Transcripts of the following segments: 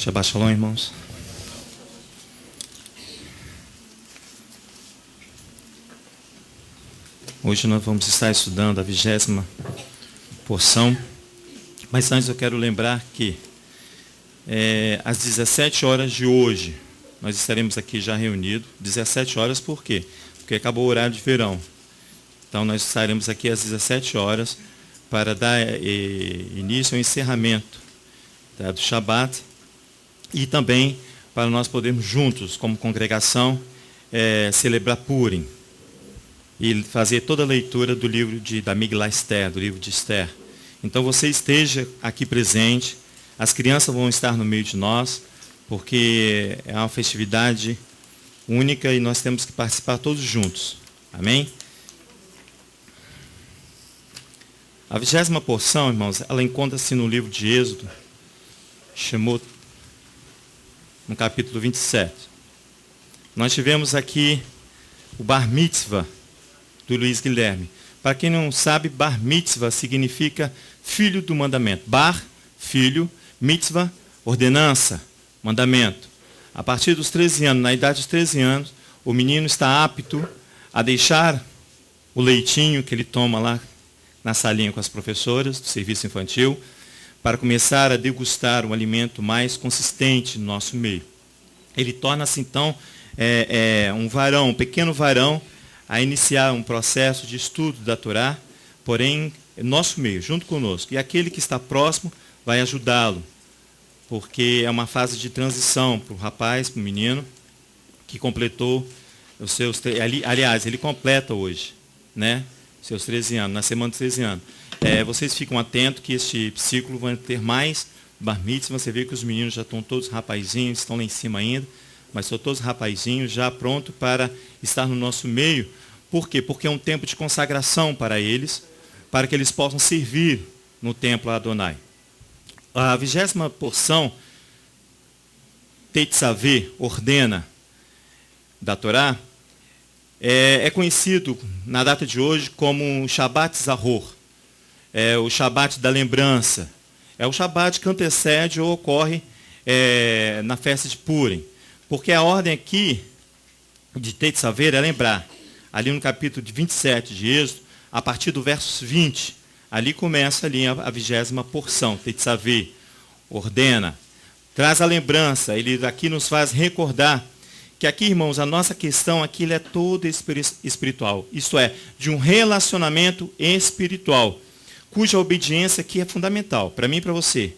Shabbat Shalom, irmãos. Hoje nós vamos estar estudando a 20ª porção, mas antes eu quero lembrar que às 17 horas de hoje, nós estaremos aqui já reunidos. 17 horas por quê? Porque acabou o horário de verão. Então nós estaremos aqui às 17 horas para dar início ao encerramento do Shabat e também para nós podermos juntos, como congregação, celebrar Purim e fazer toda a leitura do livro da Migilá Esther, do livro de Esther. Então você esteja aqui presente, as crianças vão estar no meio de nós, porque é uma festividade única e nós temos que participar todos juntos. Amém? A 20ª porção, irmãos, ela encontra-se no livro de Êxodo, no capítulo 27. Nós tivemos aqui o Bar Mitzvah do Luiz Guilherme. Para quem não sabe, Bar Mitzvah significa filho do mandamento. Bar, filho, Mitzvah, ordenança, mandamento. A partir dos 13 anos, na idade dos 13 anos, o menino está apto a deixar o leitinho que ele toma lá na salinha com as professoras do serviço infantil, para começar a degustar um alimento mais consistente no nosso meio. Ele torna-se, então, um pequeno varão, a iniciar um processo de estudo da Torá, porém, no nosso meio, junto conosco. E aquele que está próximo vai ajudá-lo, porque é uma fase de transição para o rapaz, para o menino, que completou os seus... Aliás, ele completa hoje, né? Seus 13 anos, na semana de 13 anos. Vocês ficam atentos que este ciclo vai ter mais bar mitzvah. Você vê que os meninos já estão todos rapazinhos, estão lá em cima ainda, mas estão todos rapazinhos, já prontos para estar no nosso meio. Por quê? Porque é um tempo de consagração para eles, para que eles possam servir no templo a Adonai. A 20ª porção, Tetzaveh, ordena, da Torá, é conhecido na data de hoje como o Shabbat Zahor. É o Shabat da lembrança. É o Shabat que antecede ou ocorre na festa de Purim. Porque a ordem aqui de Tetzaveh é lembrar. Ali no capítulo 27 de Êxodo, a partir do verso 20, ali começa ali a 20ª porção. Tetzaveh ordena, traz a lembrança. Ele aqui nos faz recordar que aqui, irmãos, a nossa questão aqui é toda espiritual. Isto é, de um relacionamento espiritual, cuja obediência aqui é fundamental, para mim e para você.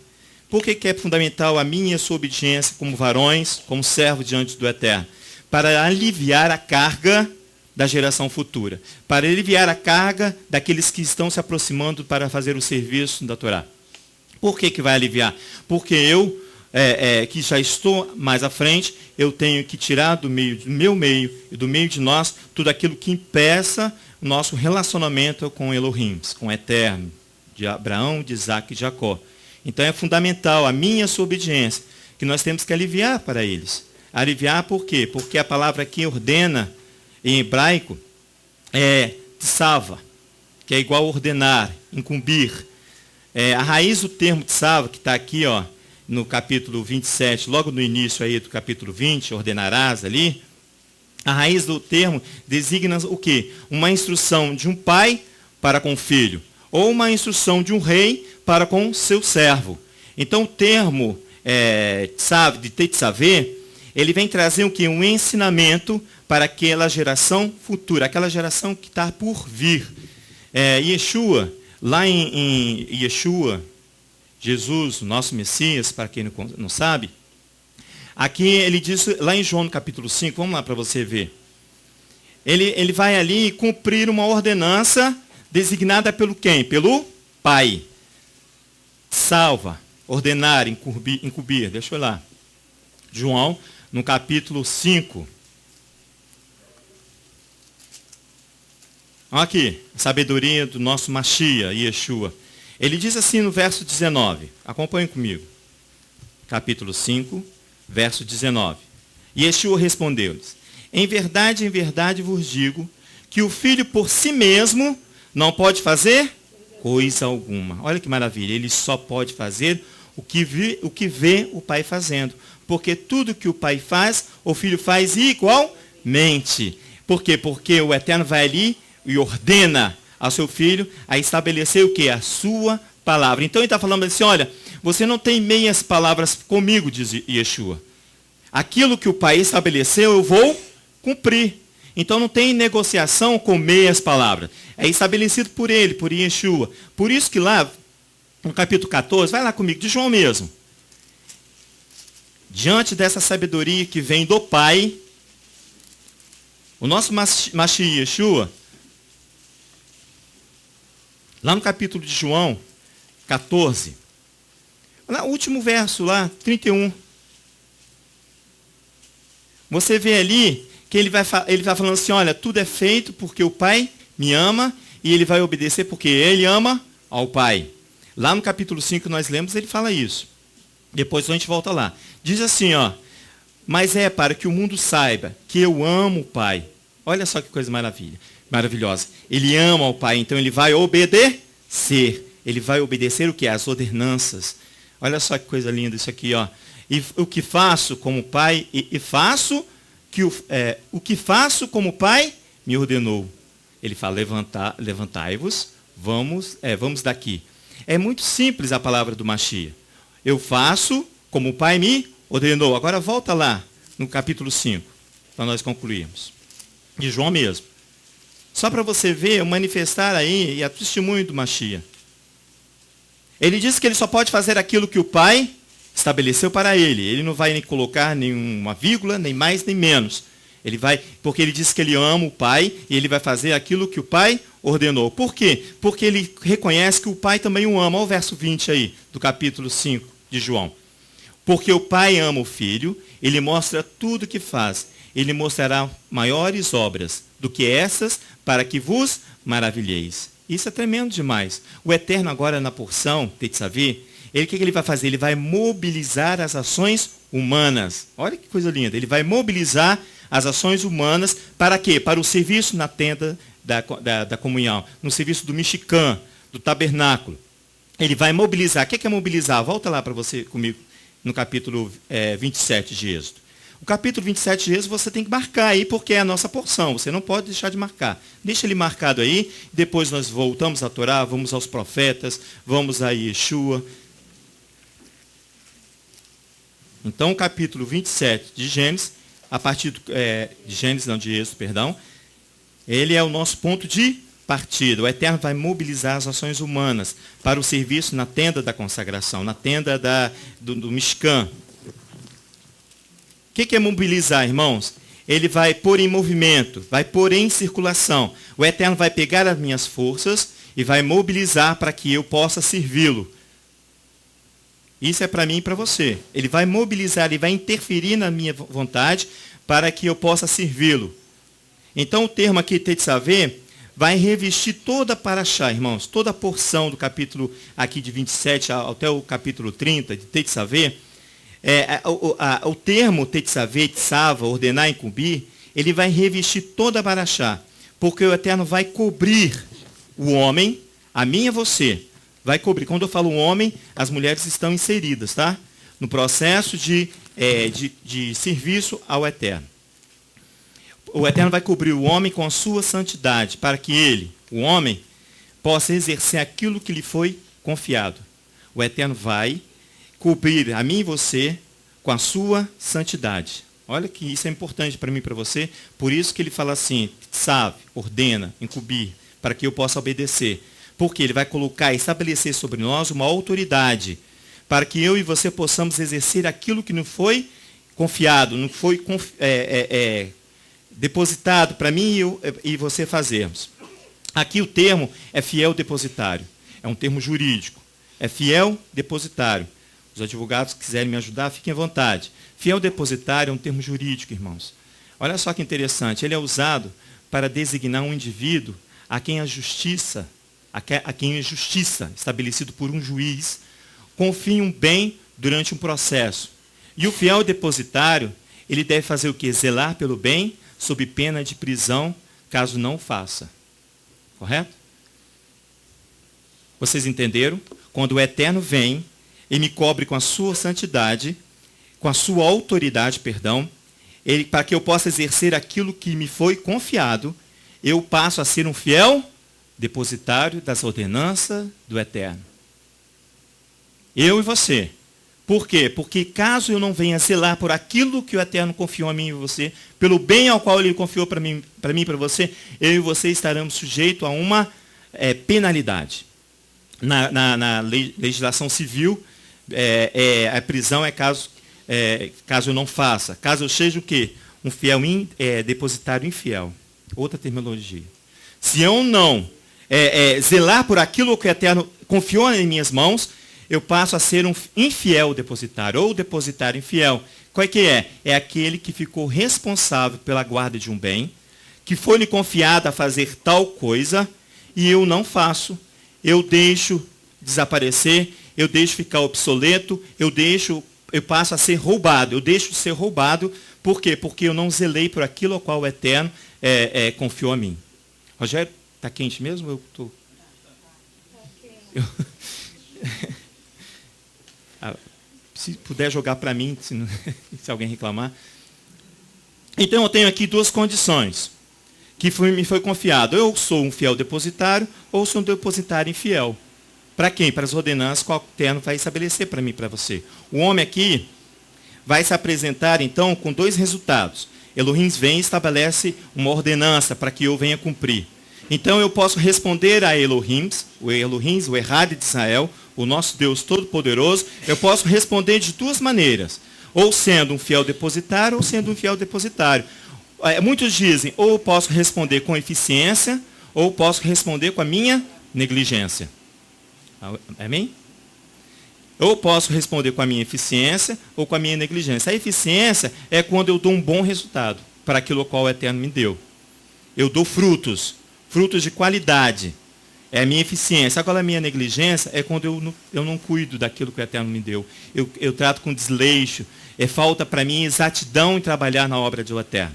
Por que é fundamental a minha e a sua obediência como varões, como servos diante do Eterno? Para aliviar a carga da geração futura. Para aliviar a carga daqueles que estão se aproximando para fazer o serviço da Torá. Por que vai aliviar? Porque eu, que já estou mais à frente, eu tenho que tirar do meu meio e do meio de nós tudo aquilo que impeça o nosso relacionamento com Elohim, com o Eterno, de Abraão, de Isaac e de Jacó. Então é fundamental a minha e a sua obediência, que nós temos que aliviar para eles. Aliviar por quê? Porque a palavra aqui ordena, em hebraico, é tsava, que é igual a ordenar, incumbir. A raiz do termo tsava, que está aqui, no capítulo 27, logo no início aí do capítulo 20, ordenarás ali, a raiz do termo designa o quê? Uma instrução de um pai para com o filho, ou uma instrução de um rei para com seu servo. Então o termo de Tetzaveh, ele vem trazer o quê? Um ensinamento para aquela geração futura, aquela geração que está por vir. Yeshua, lá em Yeshua, Jesus, o nosso Messias, para quem não sabe, aqui ele diz, lá em João no capítulo 5, vamos lá para você ver. Ele vai ali cumprir uma ordenança designada pelo quem? Pelo Pai. Salva, ordenar, incumbir. Deixa eu ir lá. João, no capítulo 5. Olha aqui, a sabedoria do nosso Mashiach, Yeshua. Ele diz assim no verso 19. Acompanhe comigo. Capítulo 5, verso 19. Yeshua respondeu-lhes: em verdade vos digo que o filho por si mesmo não pode fazer coisa alguma. Olha que maravilha, ele só pode fazer o que vê o Pai fazendo. Porque tudo que o Pai faz, o Filho faz igualmente. Por quê? Porque o Eterno vai ali e ordena ao seu Filho a estabelecer o quê? A sua palavra. Então ele está falando assim, olha, você não tem meias palavras comigo, diz Yeshua. Aquilo que o Pai estabeleceu, eu vou cumprir. Então não tem negociação com meias palavras. É estabelecido por ele, por Yeshua. Por isso que lá, no capítulo 14, vai lá comigo, de João mesmo. Diante dessa sabedoria que vem do Pai, o nosso Mashiach Yeshua, lá no capítulo de João 14, no último verso lá, 31, você vê ali que ele vai falando assim, olha, tudo é feito porque o Pai me ama e ele vai obedecer porque ele ama ao Pai. Lá no capítulo 5 nós lemos, ele fala isso. Depois a gente volta lá. Diz assim, ó, mas é para que o mundo saiba que eu amo o Pai. Olha só que coisa maravilhosa. Ele ama o Pai, então ele vai obedecer. Ele vai obedecer o que? As ordenanças. Olha só que coisa linda isso aqui, ó. E o que faço como Pai, faço o que faço como o Pai me ordenou. Ele fala, levantai-vos, vamos daqui. É muito simples a palavra do Mashiach. Eu faço como o Pai me ordenou. Agora volta lá, no capítulo 5, para nós concluirmos. De João mesmo. Só para você ver, manifestar aí, e a testemunho do Mashiach. Ele diz que ele só pode fazer aquilo que o Pai estabeleceu para ele. Ele não vai nem colocar nenhuma vírgula, nem mais, nem menos. Ele vai, porque ele diz que ele ama o Pai, e ele vai fazer aquilo que o Pai ordenou. Por quê? Porque ele reconhece que o Pai também o ama. Olha o verso 20 aí, do capítulo 5 de João. Porque o Pai ama o Filho, ele mostra tudo o que faz. Ele mostrará maiores obras do que essas, para que vos maravilheis. Isso é tremendo demais. O Eterno agora na porção, Tetzavi, o que ele vai fazer? Ele vai mobilizar as ações humanas. Olha que coisa linda. Ele vai mobilizar as ações humanas para quê? Para o serviço na tenda da comunhão, no serviço do Mishkan, do tabernáculo. Ele vai mobilizar. O que é mobilizar? Volta lá para você comigo, no capítulo 27 de Êxodo. O capítulo 27 de Êxodo você tem que marcar aí, porque é a nossa porção. Você não pode deixar de marcar. Deixa ele marcado aí, depois nós voltamos à Torá, vamos aos profetas, vamos a Yeshua. Então, o capítulo 27 de Gênesis, a partir de Êxodo, perdão, ele é o nosso ponto de partida. O Eterno vai mobilizar as ações humanas para o serviço na tenda da consagração, na tenda do Mishkan. O que é mobilizar, irmãos? Ele vai pôr em movimento, vai pôr em circulação. O Eterno vai pegar as minhas forças e vai mobilizar para que eu possa servi-lo. Isso é para mim e para você. Ele vai mobilizar, ele vai interferir na minha vontade para que eu possa servi-lo. Então o termo aqui, Tetzaveh, vai revestir toda a paraxá, irmãos, toda a porção do capítulo aqui de 27 até o capítulo 30 de Tetzaveh. O termo Tetzaveh, Tzava, ordenar, incumbir, ele vai revestir toda a paraxá, porque o Eterno vai cobrir o homem, a mim e a você. Vai cobrir. Quando eu falo homem, as mulheres estão inseridas, tá? No processo de serviço ao Eterno. O Eterno vai cobrir o homem com a sua santidade, para que ele, o homem, possa exercer aquilo que lhe foi confiado. O Eterno vai cobrir a mim e você com a sua santidade. Olha que isso é importante para mim e para você. Por isso que ele fala assim, sabe, ordena, incumbir, para que eu possa obedecer. Porque ele vai colocar, estabelecer sobre nós uma autoridade, para que eu e você possamos exercer aquilo que não foi confiado, não foi depositado para mim e você fazermos. Aqui o termo é fiel depositário. É um termo jurídico. É fiel depositário. Os advogados que quiserem me ajudar, fiquem à vontade. Fiel depositário é um termo jurídico, irmãos. Olha só que interessante. Ele é usado para designar um indivíduo a quem a justiça, estabelecido por um juiz, confia um bem durante um processo. E o fiel depositário, ele deve fazer o quê? Zelar pelo bem, sob pena de prisão, caso não o faça. Correto? Vocês entenderam? Quando o Eterno vem, e me cobre com a sua santidade, com a sua autoridade, perdão, para que eu possa exercer aquilo que me foi confiado, eu passo a ser um fiel depositário das ordenanças do Eterno. Eu e você. Por quê? Porque caso eu não venha zelar por aquilo que o Eterno confiou a mim e você, pelo bem ao qual Ele confiou para mim e para você, eu e você estaremos sujeitos a uma penalidade. Na legislação civil, a prisão é caso eu não faça. Caso eu seja o quê? Um fiel depositário infiel. Outra terminologia. Se eu não zelar por aquilo que o Eterno confiou em minhas mãos, eu passo a ser um infiel depositário, ou depositário infiel. Qual é que é? É aquele que ficou responsável pela guarda de um bem, que foi-lhe confiado a fazer tal coisa, e eu não faço, eu deixo desaparecer, eu deixo ficar obsoleto, eu passo a ser roubado, eu deixo de ser roubado, por quê? Porque eu não zelei por aquilo ao qual o Eterno confiou a mim. Rogério, está quente mesmo? Eu estou... Se puder jogar para mim, se alguém reclamar. Então eu tenho aqui duas condições que me foi confiado. Eu sou um fiel depositário ou sou um depositário infiel. Para quem? Para as ordenanças que o Eterno vai estabelecer para mim e para você. O homem aqui vai se apresentar então com dois resultados. Elohim vem e estabelece uma ordenança para que eu venha cumprir. Então eu posso responder a Elohim, o Errad de Israel, o nosso Deus Todo-Poderoso, eu posso responder de duas maneiras, ou sendo um fiel depositário, ou sendo um fiel depositário. Muitos dizem, ou eu posso responder com eficiência, ou posso responder com a minha negligência. Amém? Ou posso responder com a minha eficiência, ou com a minha negligência. A eficiência é quando eu dou um bom resultado para aquilo ao qual o Eterno me deu. Eu dou frutos de qualidade. É a minha eficiência. Agora, a minha negligência é quando eu não cuido daquilo que o Eterno me deu. Eu trato com desleixo. Falta para mim exatidão em trabalhar na obra do Eterno.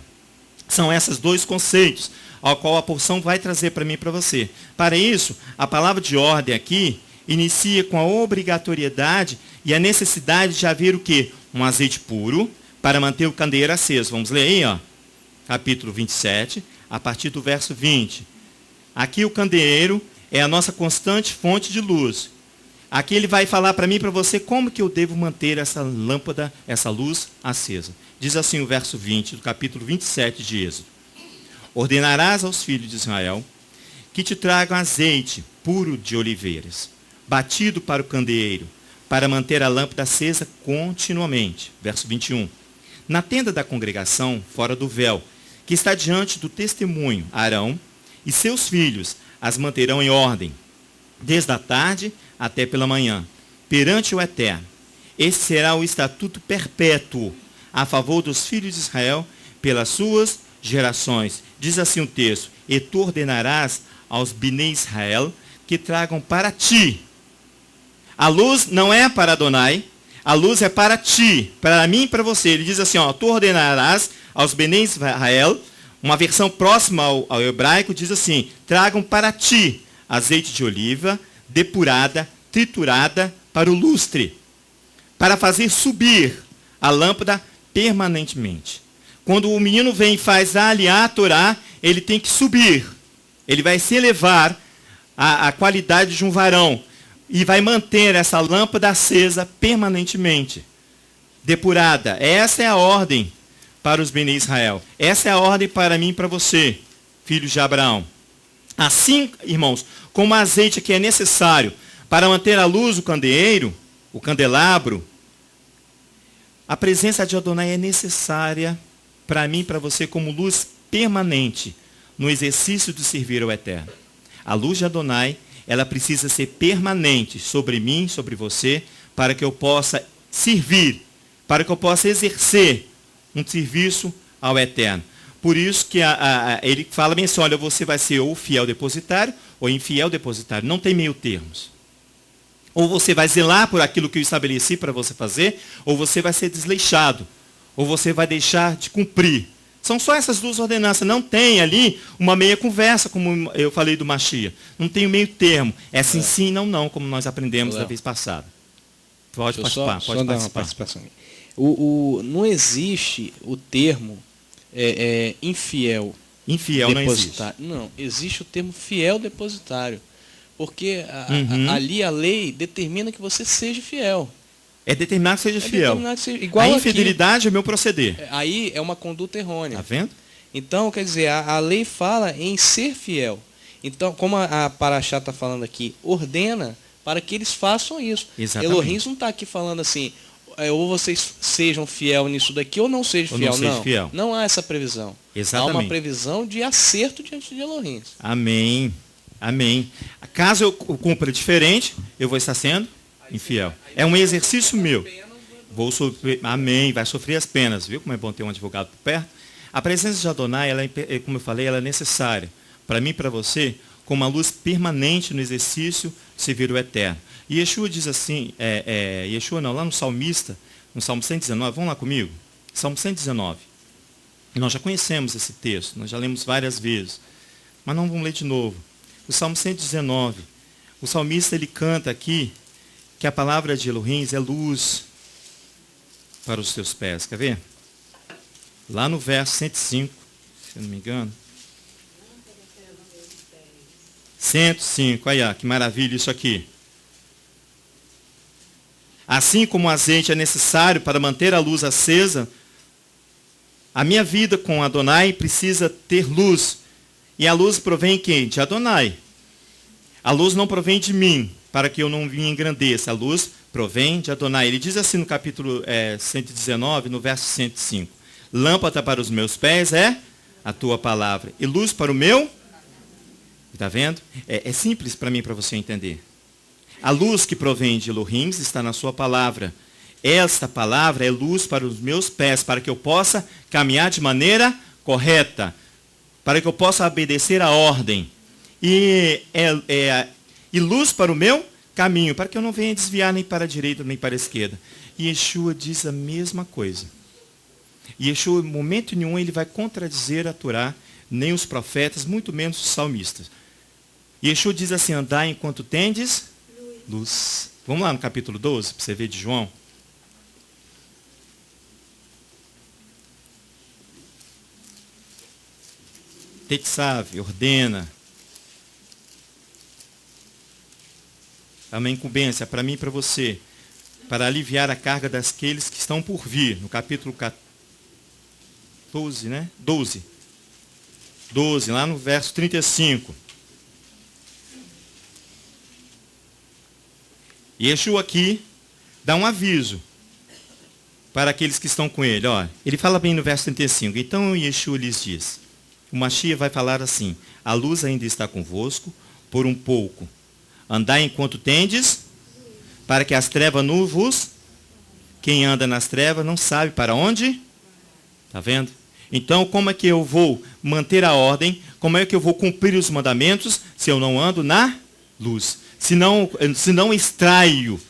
São esses dois conceitos ao qual a porção vai trazer para mim e para você. Para isso, a palavra de ordem aqui inicia com a obrigatoriedade e a necessidade de haver o quê? Um azeite puro para manter o candeeiro aceso. Vamos ler aí, ó. Capítulo 27, a partir do verso 20. Aqui o candeeiro é a nossa constante fonte de luz. Aqui ele vai falar para mim e para você como que eu devo manter essa lâmpada, essa luz acesa. Diz assim o verso 20 do capítulo 27 de Êxodo. Ordenarás aos filhos de Israel que te tragam azeite puro de oliveiras, batido para o candeeiro, para manter a lâmpada acesa continuamente. Verso 21. Na tenda da congregação, fora do véu, que está diante do testemunho, Arão e seus filhos as manterão em ordem, desde a tarde até pela manhã, perante o Eterno. Esse será o estatuto perpétuo a favor dos filhos de Israel pelas suas gerações. Diz assim o texto: e tu ordenarás aos Bnei Israel que tragam para ti. A luz não é para Adonai, a luz é para ti, para mim e para você. Ele diz assim, ó, tu ordenarás aos Bnei Israel. Uma versão próxima ao hebraico diz assim, tragam para ti azeite de oliva, depurada, triturada para o lustre, para fazer subir a lâmpada permanentemente. Quando o menino vem e faz a Torá, ele tem que subir. Ele vai se elevar à qualidade de um varão e vai manter essa lâmpada acesa permanentemente, depurada. Essa é a ordem para os Bnei Israel. Essa é a ordem para mim e para você, filhos de Abraão. Assim, irmãos, como o azeite que é necessário para manter a luz do candeeiro, o candelabro, a presença de Adonai é necessária para mim e para você como luz permanente no exercício de servir ao Eterno. A luz de Adonai, ela precisa ser permanente sobre mim, sobre você, para que eu possa servir, para que eu possa exercer um serviço ao Eterno. Por isso que ele fala bem assim, olha, você vai ser ou fiel depositário ou infiel depositário. Não tem meio termos. Ou você vai zelar por aquilo que eu estabeleci para você fazer, ou você vai ser desleixado, ou você vai deixar de cumprir. São só essas duas ordenanças. Não tem ali uma meia conversa, como eu falei do Machia. Não tem meio termo. É sim, sim, não, não, como nós aprendemos da vez passada. Pode participar, só pode dar uma participar. participação. Não existe o termo infiel Infiel não existe. depositário. Não, existe o termo fiel depositário. Porque ali a lei determina que você seja fiel. É determinado que seja fiel. Determinado que seja, igual A infidelidade é o meu proceder. aí é uma conduta errônea. Tá vendo? Então, quer dizer, a lei fala em ser fiel. Então, como a Paraxá está falando aqui, ordena para que eles façam isso. Exatamente. Elohim não está aqui falando assim, ou vocês sejam fiel nisso daqui ou não sejam fiel. Não seja fiel. Não há essa previsão. Exatamente. Há uma previsão de acerto diante de Elohim. Amém. Amém. Caso eu cumpra diferente, eu vou estar sendo infiel. É um exercício meu. Vou sofrer, amém, vai sofrer as penas. Viu como é bom ter um advogado por perto? A presença de Adonai, como eu falei, ela é necessária. Para mim e para você, como uma luz permanente no exercício de servir o eterno. E Yeshua diz assim, lá no salmista, no Salmo 119, vamos lá comigo? Salmo 119. Nós já conhecemos esse texto, nós já lemos várias vezes. Mas não vamos ler de novo. O Salmo 119, o salmista ele canta aqui que a palavra de Elohim é luz para os teus pés. Quer ver? Lá no verso 105, se eu não me engano. 105, olha que maravilha isso aqui. Assim como o azeite é necessário para manter a luz acesa, a minha vida com Adonai precisa ter luz. E a luz provém quem? De Adonai. A luz não provém de mim, para que eu não me engrandeça. A luz provém de Adonai. Ele diz assim no capítulo 119, no verso 105. Lâmpada para os meus pés é a tua palavra. E luz para o meu... Está vendo? É simples para mim e para você entender. A luz que provém de Elohim está na sua palavra. Esta palavra é luz para os meus pés, para que eu possa caminhar de maneira correta, para que eu possa obedecer a ordem. E luz para o meu caminho, para que eu não venha desviar nem para a direita nem para a esquerda. E Yeshua diz a mesma coisa. E Yeshua, em momento nenhum, ele vai contradizer a Torá, nem os profetas, muito menos os salmistas. E Yeshua diz assim, andai enquanto tendes luz. Vamos lá no capítulo 12, para você ver de João. Tetzave, ordena. É uma incumbência para mim e para você, para aliviar a carga daqueles que estão por vir. No capítulo 14, né? 12, lá no verso 35. E Yeshua aqui dá um aviso para aqueles que estão com ele. Ó, ele fala bem no verso 35. Então Yeshua lhes diz, o Mashiach vai falar assim, a luz ainda está convosco por um pouco. Andai enquanto tendes, para que as trevas não vos... Quem anda nas trevas não sabe para onde. Está vendo? Então, como é que eu vou manter a ordem? Como é que eu vou cumprir os mandamentos se eu não ando na luz? Se não extraio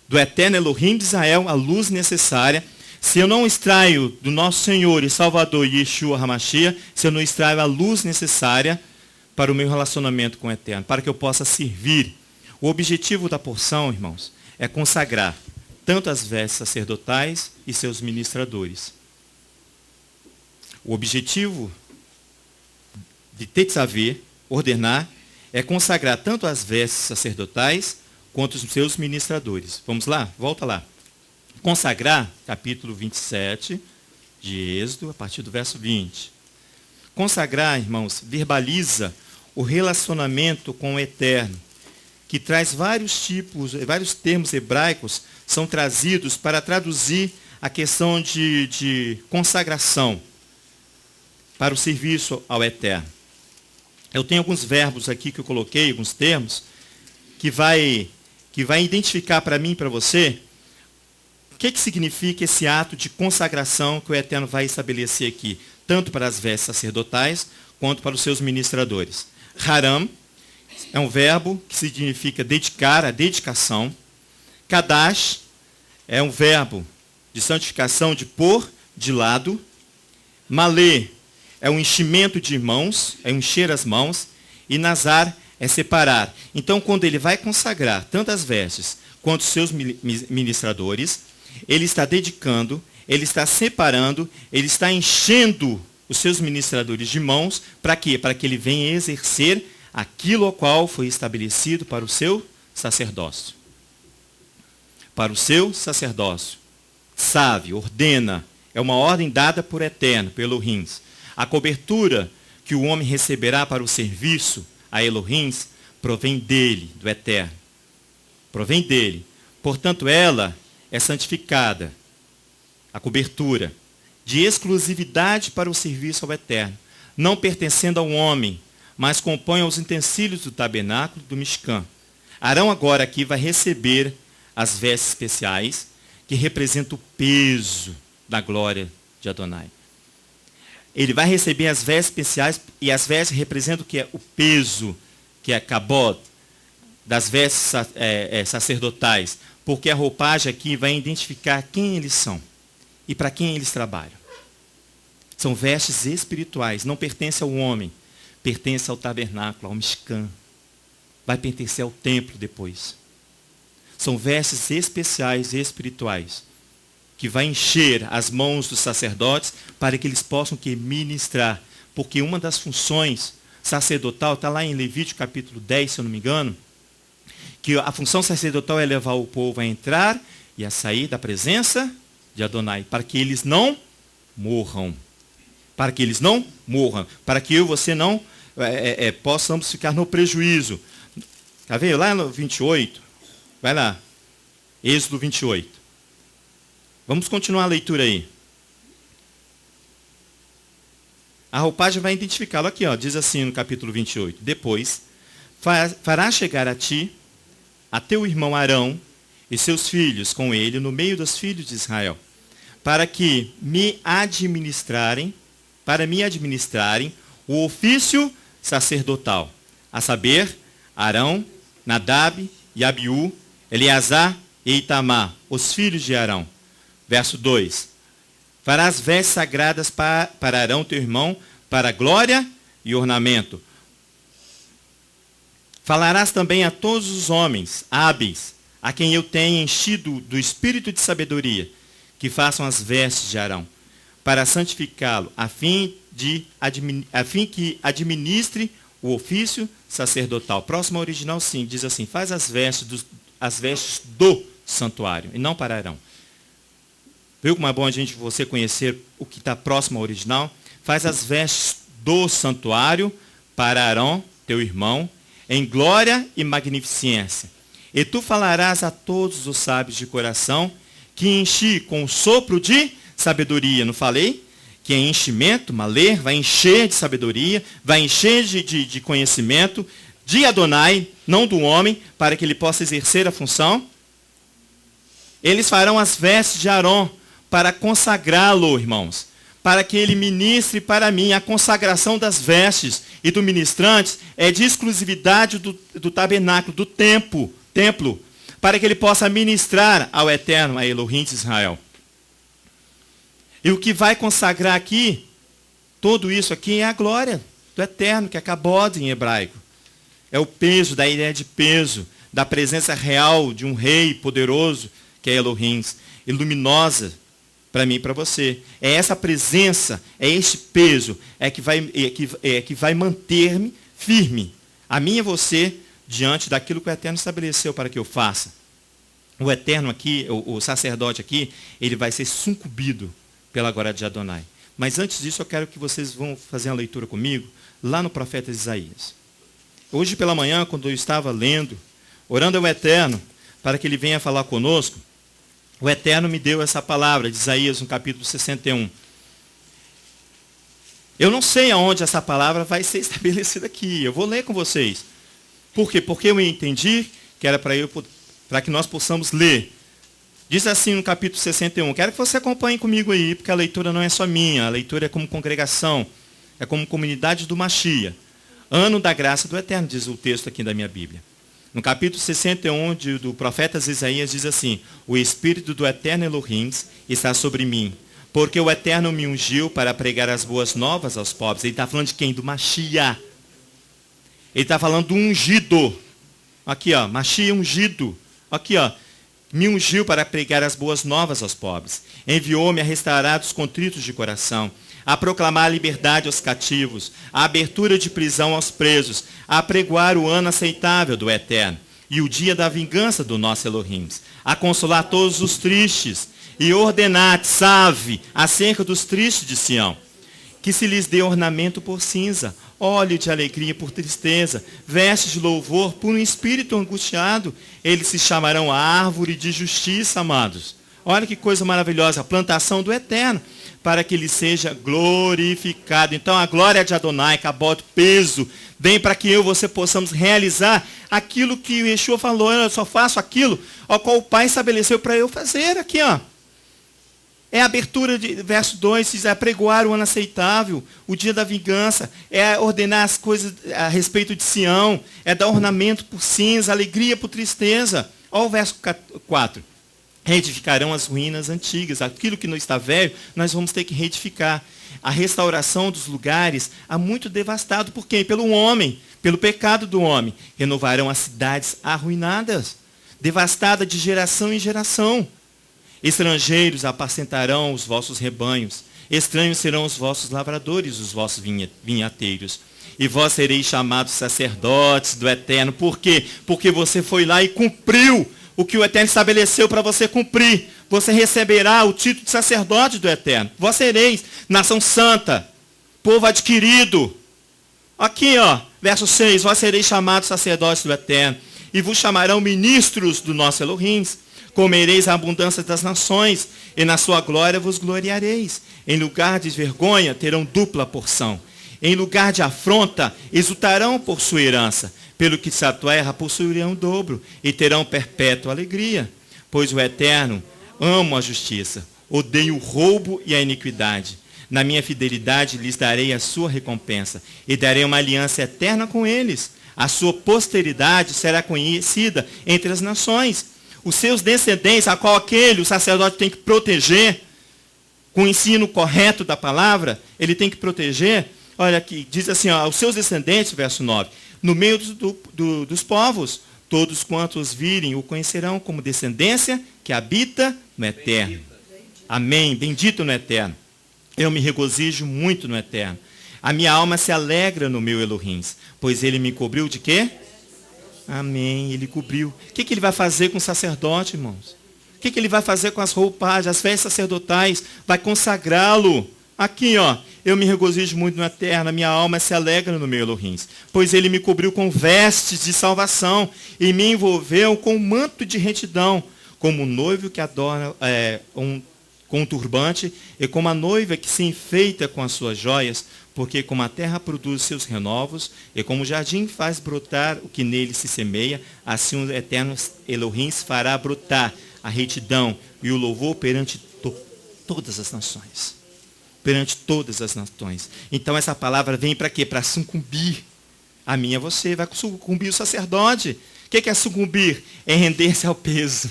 do eterno Elohim de Israel a luz necessária, se eu não extraio do nosso Senhor e Salvador Yeshua HaMashiach, se eu não extraio a luz necessária para o meu relacionamento com o eterno, para que eu possa servir. O objetivo da porção, irmãos, é consagrar tanto as vestes sacerdotais e seus ministradores. O objetivo de Tetzaveh, ordenar, é consagrar tanto as vestes sacerdotais quanto os seus ministradores. Vamos lá? Volta lá. Consagrar, capítulo 27 de Êxodo, a partir do verso 20. Consagrar, irmãos, verbaliza o relacionamento com o eterno, que traz vários termos hebraicos são trazidos para traduzir a questão de consagração para o serviço ao eterno. Eu tenho alguns verbos aqui que eu coloquei, alguns termos, que vai identificar para mim e para você o que significa esse ato de consagração que o eterno vai estabelecer aqui, tanto para as vestes sacerdotais quanto para os seus ministradores. Haram é um verbo que significa dedicar, a dedicação. Kadash é um verbo de santificação, de pôr de lado. Malê é um enchimento de mãos, é um encher as mãos. E Nazar é separar. Então, quando ele vai consagrar tanto as vestes quanto seus ministradores. Ele está dedicando, ele está separando, ele está enchendo os seus ministradores de mãos. Para quê? Para que ele venha exercer aquilo ao qual foi estabelecido para o seu sacerdócio. Para o seu sacerdócio. Sabe, ordena. É uma ordem dada por Eterno, pelo Elohim. A cobertura que o homem receberá para o serviço a Elohim provém dele, do Eterno. Provém dele. Portanto, ela é santificada. A cobertura de exclusividade para o serviço ao Eterno, não pertencendo ao homem, mas compõe os utensílios do tabernáculo do Mishkan. Arão agora aqui vai receber as vestes especiais, que representam o peso da glória de Adonai. Ele vai receber as vestes especiais, e as vestes representam o que é o peso, que é kabod, das vestes sacerdotais, porque a roupagem aqui vai identificar quem eles são e para quem eles trabalham. São vestes espirituais, não pertencem ao homem, pertence ao tabernáculo, ao Mishkan. Vai pertencer ao templo depois. São vestes especiais e espirituais, que vai encher as mãos dos sacerdotes para que eles possam ministrar. Porque uma das funções sacerdotal, está lá em Levítico capítulo 10, se eu não me engano, que a função sacerdotal é levar o povo a entrar e a sair da presença de Adonai, para que eles não morram. Para que eles não morram. Para que eu e você não possamos ficar no prejuízo. Está vendo? Lá no 28. Vai lá. Êxodo 28. Vamos continuar a leitura aí. A roupagem vai identificá-lo aqui, ó. Diz assim no capítulo 28. Depois, fará chegar a ti, a teu irmão Arão e seus filhos com ele no meio dos filhos de Israel, para me administrarem o ofício sacerdotal, a saber, Arão, Nadab e Abiú, Eleazar e Itamar, os filhos de Arão. Verso 2. Farás vestes sagradas para Arão, teu irmão, para glória e ornamento. Falarás também a todos os homens hábeis, a quem eu tenho enchido do espírito de sabedoria, que façam as vestes de Arão, para santificá-lo, a fim que administre o ofício sacerdotal. Próximo ao original, sim, diz assim, faz as vestes do santuário, e não para Arão. Viu como é bom você conhecer o que está próximo ao original? Faz as vestes do santuário para Arão, teu irmão, em glória e magnificência. E tu falarás a todos os sábios de coração, que enchi com o sopro de sabedoria. Não falei? Que é enchimento, maler, vai encher de sabedoria, vai encher de conhecimento de Adonai, não do homem, para que ele possa exercer a função. Eles farão as vestes de Arão para consagrá-lo, irmãos, para que ele ministre para mim. A consagração das vestes e do ministrante é de exclusividade do tabernáculo, do templo, para que ele possa ministrar ao Eterno, a Elohim de Israel. E o que vai consagrar aqui, tudo isso aqui é a glória do Eterno, que é kabod em hebraico. É o peso, da ideia de peso, da presença real de um rei poderoso, que é Elohim, e luminosa para mim e para você. É essa presença, é este peso, que vai manter-me firme, a mim e você, diante daquilo que o Eterno estabeleceu para que eu faça. O Eterno aqui, o sacerdote aqui, ele vai ser sucumbido pela glória de Adonai. Mas antes disso, eu quero que vocês vão fazer uma leitura comigo, lá no profeta Isaías. Hoje pela manhã, quando eu estava lendo, orando ao Eterno, para que ele venha falar conosco, o Eterno me deu essa palavra de Isaías, no capítulo 61. Eu não sei aonde essa palavra vai ser estabelecida aqui. Eu vou ler com vocês. Por quê? Porque eu entendi que era para que nós possamos ler. Diz assim no capítulo 61. Quero que você acompanhe comigo aí, porque a leitura não é só minha. A leitura é como congregação. É como comunidade do Machia. Ano da graça do Eterno, diz o texto aqui da minha Bíblia. No capítulo 61 do profeta Isaías diz assim, o Espírito do Eterno Elohim está sobre mim, porque o Eterno me ungiu para pregar as boas novas aos pobres. Ele está falando de quem? Do Machia. Ele está falando do ungido. Aqui, ó, Machia ungido. Aqui, ó, Me ungiu para pregar as boas novas aos pobres. Enviou-me a restaurar os contritos de coração, a proclamar a liberdade aos cativos, a abertura de prisão aos presos, a apregoar o ano aceitável do Eterno e o dia da vingança do nosso Elohim, a consolar todos os tristes e ordenar, salve, acerca dos tristes de Sião, que se lhes dê ornamento por cinza, óleo de alegria por tristeza, vestes de louvor por um espírito angustiado. Eles se chamarão a árvore de justiça, amados. Olha que coisa maravilhosa, a plantação do Eterno, para que ele seja glorificado. Então a glória de Adonai, Cabot, peso, vem para que eu e você possamos realizar aquilo que o Yeshua falou. Eu só faço aquilo ao qual o Pai estabeleceu para eu fazer aqui, ó. É a abertura de verso 2, diz, é apregoar o ano aceitável, o dia da vingança, é ordenar as coisas a respeito de Sião, é dar ornamento por cinza, alegria por tristeza. Olha o verso 4. Reedificarão as ruínas antigas. Aquilo que não está velho, nós vamos ter que reedificar. A restauração dos lugares há muito devastado. Por quê? Pelo homem, pelo pecado do homem. Renovarão as cidades arruinadas, devastadas de geração em geração. Estrangeiros apacentarão os vossos rebanhos. Estranhos serão os vossos lavradores, os vossos vinhateiros. E vós sereis chamados sacerdotes do Eterno. Por quê? Porque você foi lá e cumpriu o que o Eterno estabeleceu para você cumprir. Você receberá o título de sacerdote do Eterno. Vós sereis nação santa, povo adquirido. Aqui, ó, verso 6. Vós sereis chamados sacerdotes do Eterno. E vos chamarão ministros do nosso Elohim. Comereis a abundância das nações, e na sua glória vos gloriareis. Em lugar de vergonha terão dupla porção. Em lugar de afronta, exultarão por sua herança. Pelo que sua terra possuirão o dobro, e terão perpétua alegria. Pois o Eterno ama a justiça, odeio o roubo e a iniquidade. Na minha fidelidade lhes darei a sua recompensa, e darei uma aliança eterna com eles. A sua posteridade será conhecida entre as nações. Os seus descendentes, a qual o sacerdote tem que proteger, com o ensino correto da palavra, ele tem que proteger. Olha aqui, diz assim, ó, os seus descendentes, verso 9, no meio dos povos, todos quantos virem o conhecerão como descendência que habita no Eterno. Amém, bendito no Eterno. Eu me regozijo muito no Eterno. A minha alma se alegra no meu Elohim, pois ele me cobriu de quê? Amém, ele cobriu. O que ele vai fazer com o sacerdote, irmãos? O que ele vai fazer com as roupagens, as vestes sacerdotais? Vai consagrá-lo. Aqui, ó, eu me regozijo muito no Eterno, a minha alma se alegra no meu Elohim, pois ele me cobriu com vestes de salvação e me envolveu com um manto de retidão, como um noivo que adora com um turbante, e como a noiva que se enfeita com as suas joias, porque como a terra produz seus renovos, e como o jardim faz brotar o que nele se semeia, assim o Eterno Elohim fará brotar a retidão e o louvor perante todas as nações. Perante todas as nações. Então essa palavra vem para quê? Para sucumbir. A mim e a você. Vai sucumbir o sacerdote. O que é sucumbir? É render-se ao peso.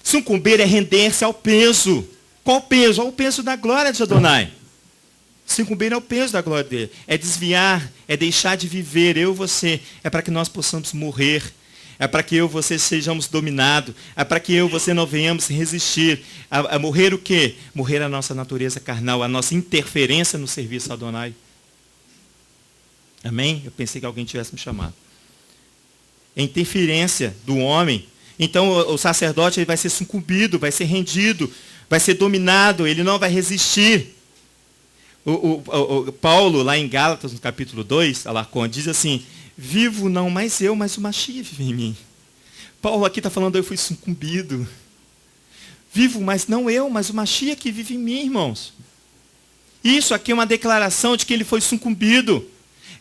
Sucumbir é render-se ao peso. Qual peso? Ao peso da glória de Adonai. Sucumbir é o peso da glória dele. É desviar, é deixar de viver. Eu e você. É para que nós possamos morrer. É para que eu e você sejamos dominados. É para que eu e você não venhamos resistir. A morrer o quê? Morrer a nossa natureza carnal, a nossa interferência no serviço a Adonai. Amém? Eu pensei que alguém tivesse me chamado. A interferência do homem. Então o sacerdote ele vai ser sucumbido, vai ser rendido, vai ser dominado, ele não vai resistir. O Paulo, lá em Gálatas, no capítulo 2, Alarcon, diz assim, vivo não mais eu, mas o Mashiach vive em mim. Paulo aqui está falando, eu fui sucumbido. Vivo, mas não eu, mas o Mashiach que vive em mim, irmãos. Isso aqui é uma declaração de que ele foi sucumbido.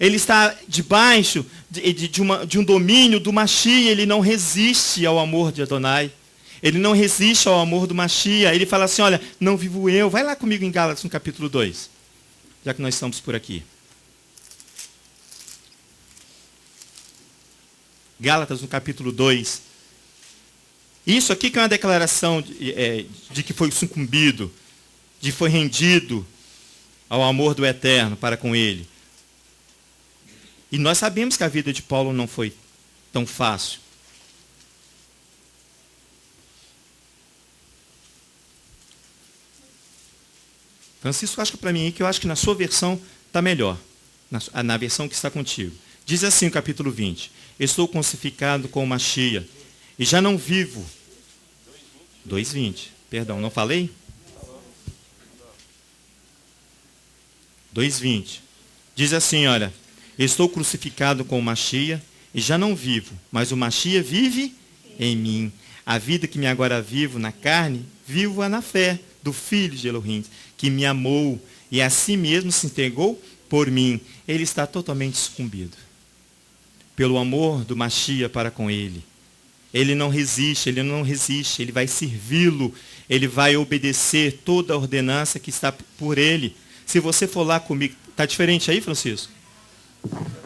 Ele está debaixo de um domínio do Mashiach, ele não resiste ao amor de Adonai. Ele não resiste ao amor do Mashiach. Ele fala assim, olha, não vivo eu. Vai lá comigo em Gálatas, no capítulo 2. Já que nós estamos por aqui. Gálatas, no capítulo 2. Isso aqui que é uma declaração de que foi sucumbido, de que foi rendido ao amor do Eterno para com ele. E nós sabemos que a vida de Paulo não foi tão fácil. Francisco, acho que para mim, que eu acho que na sua versão está melhor, na versão que está contigo. Diz assim o capítulo 20, estou crucificado com uma chia, e já não vivo. 2:20, perdão, não falei? 2:20. Diz assim, olha, estou crucificado com o Machia e já não vivo, mas o Machia vive em mim. A vida que me agora vivo na carne, vivo-a na fé do Filho de Elohim, que me amou e a si mesmo se entregou por mim. Ele está totalmente sucumbido pelo amor do Machia para com ele. Ele não resiste, ele vai servi-lo, ele vai obedecer toda a ordenança que está por ele. Se você for lá comigo, está diferente aí, Francisco?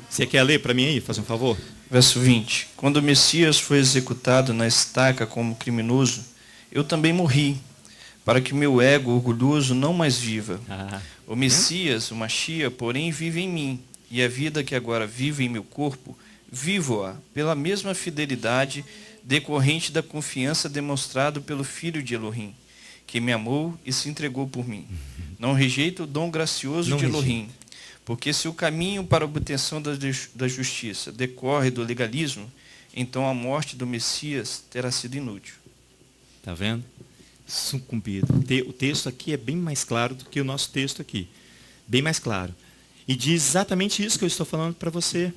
Você quer ler para mim aí, faz um favor? Verso 20. Quando o Messias foi executado na estaca como criminoso, eu também morri, para que meu ego orgulhoso não mais viva. O Messias, o Machia, porém, vive em mim, e a vida que agora vive em meu corpo, vivo-a pela mesma fidelidade decorrente da confiança demonstrada pelo Filho de Elohim, que me amou e se entregou por mim. Não rejeito o dom gracioso de Elohim, porque se o caminho para a obtenção da justiça decorre do legalismo, então a morte do Messias terá sido inútil. Está vendo? Sucumbido. O texto aqui é bem mais claro do que o nosso texto aqui. Bem mais claro. E diz exatamente isso que eu estou falando para você.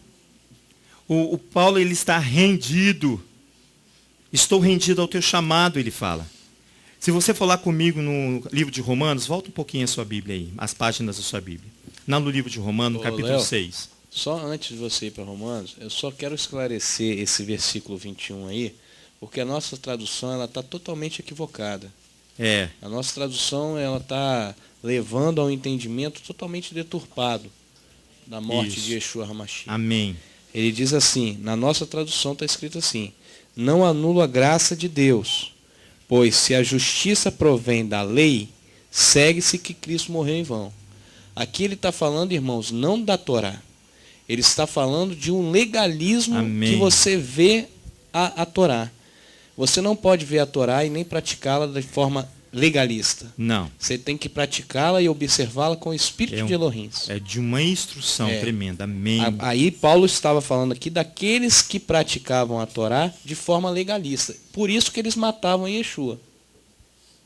O Paulo, ele está rendido. Estou rendido ao teu chamado, ele fala. Se você for lá comigo no livro de Romanos, volta um pouquinho a sua Bíblia aí, as páginas da sua Bíblia. Não no livro de Romanos, no capítulo 6. Só antes de você ir para Romanos, eu só quero esclarecer esse versículo 21 aí, porque a nossa tradução está totalmente equivocada. A nossa tradução está levando a um entendimento totalmente deturpado da morte de Yeshua HaMashiach. Amém. Ele diz assim, na nossa tradução está escrito assim, não anulo a graça de Deus, pois se a justiça provém da lei, segue-se que Cristo morreu em vão. Aqui ele está falando, irmãos, não da Torá. Ele está falando de um legalismo que você vê a Torá. Você não pode ver a Torá e nem praticá-la de forma legalista. Não. Você tem que praticá-la e observá-la com o espírito de Elohim. É de uma instrução tremenda. Amém. Aí Paulo estava falando aqui daqueles que praticavam a Torá de forma legalista. Por isso que eles matavam Yeshua.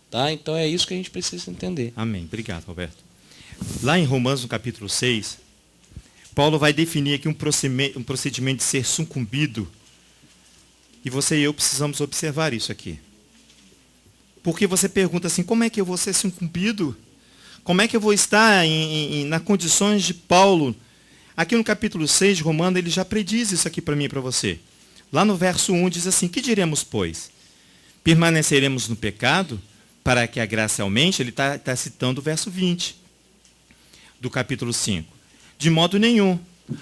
Tá? Então é isso que a gente precisa entender. Amém. Obrigado, Roberto. Lá em Romanos, no capítulo 6, Paulo vai definir aqui um procedimento de ser sucumbido. E você e eu precisamos observar isso aqui. Porque você pergunta assim, como é que eu vou ser sucumbido? Como é que eu vou estar nas condições de Paulo? Aqui no capítulo 6 de Romanos, ele já prediz isso aqui para mim e para você. Lá no verso 1 diz assim, que diremos, pois? Permaneceremos no pecado para que a graça aumente? Ele está citando o verso 20 do capítulo 5. De modo nenhum.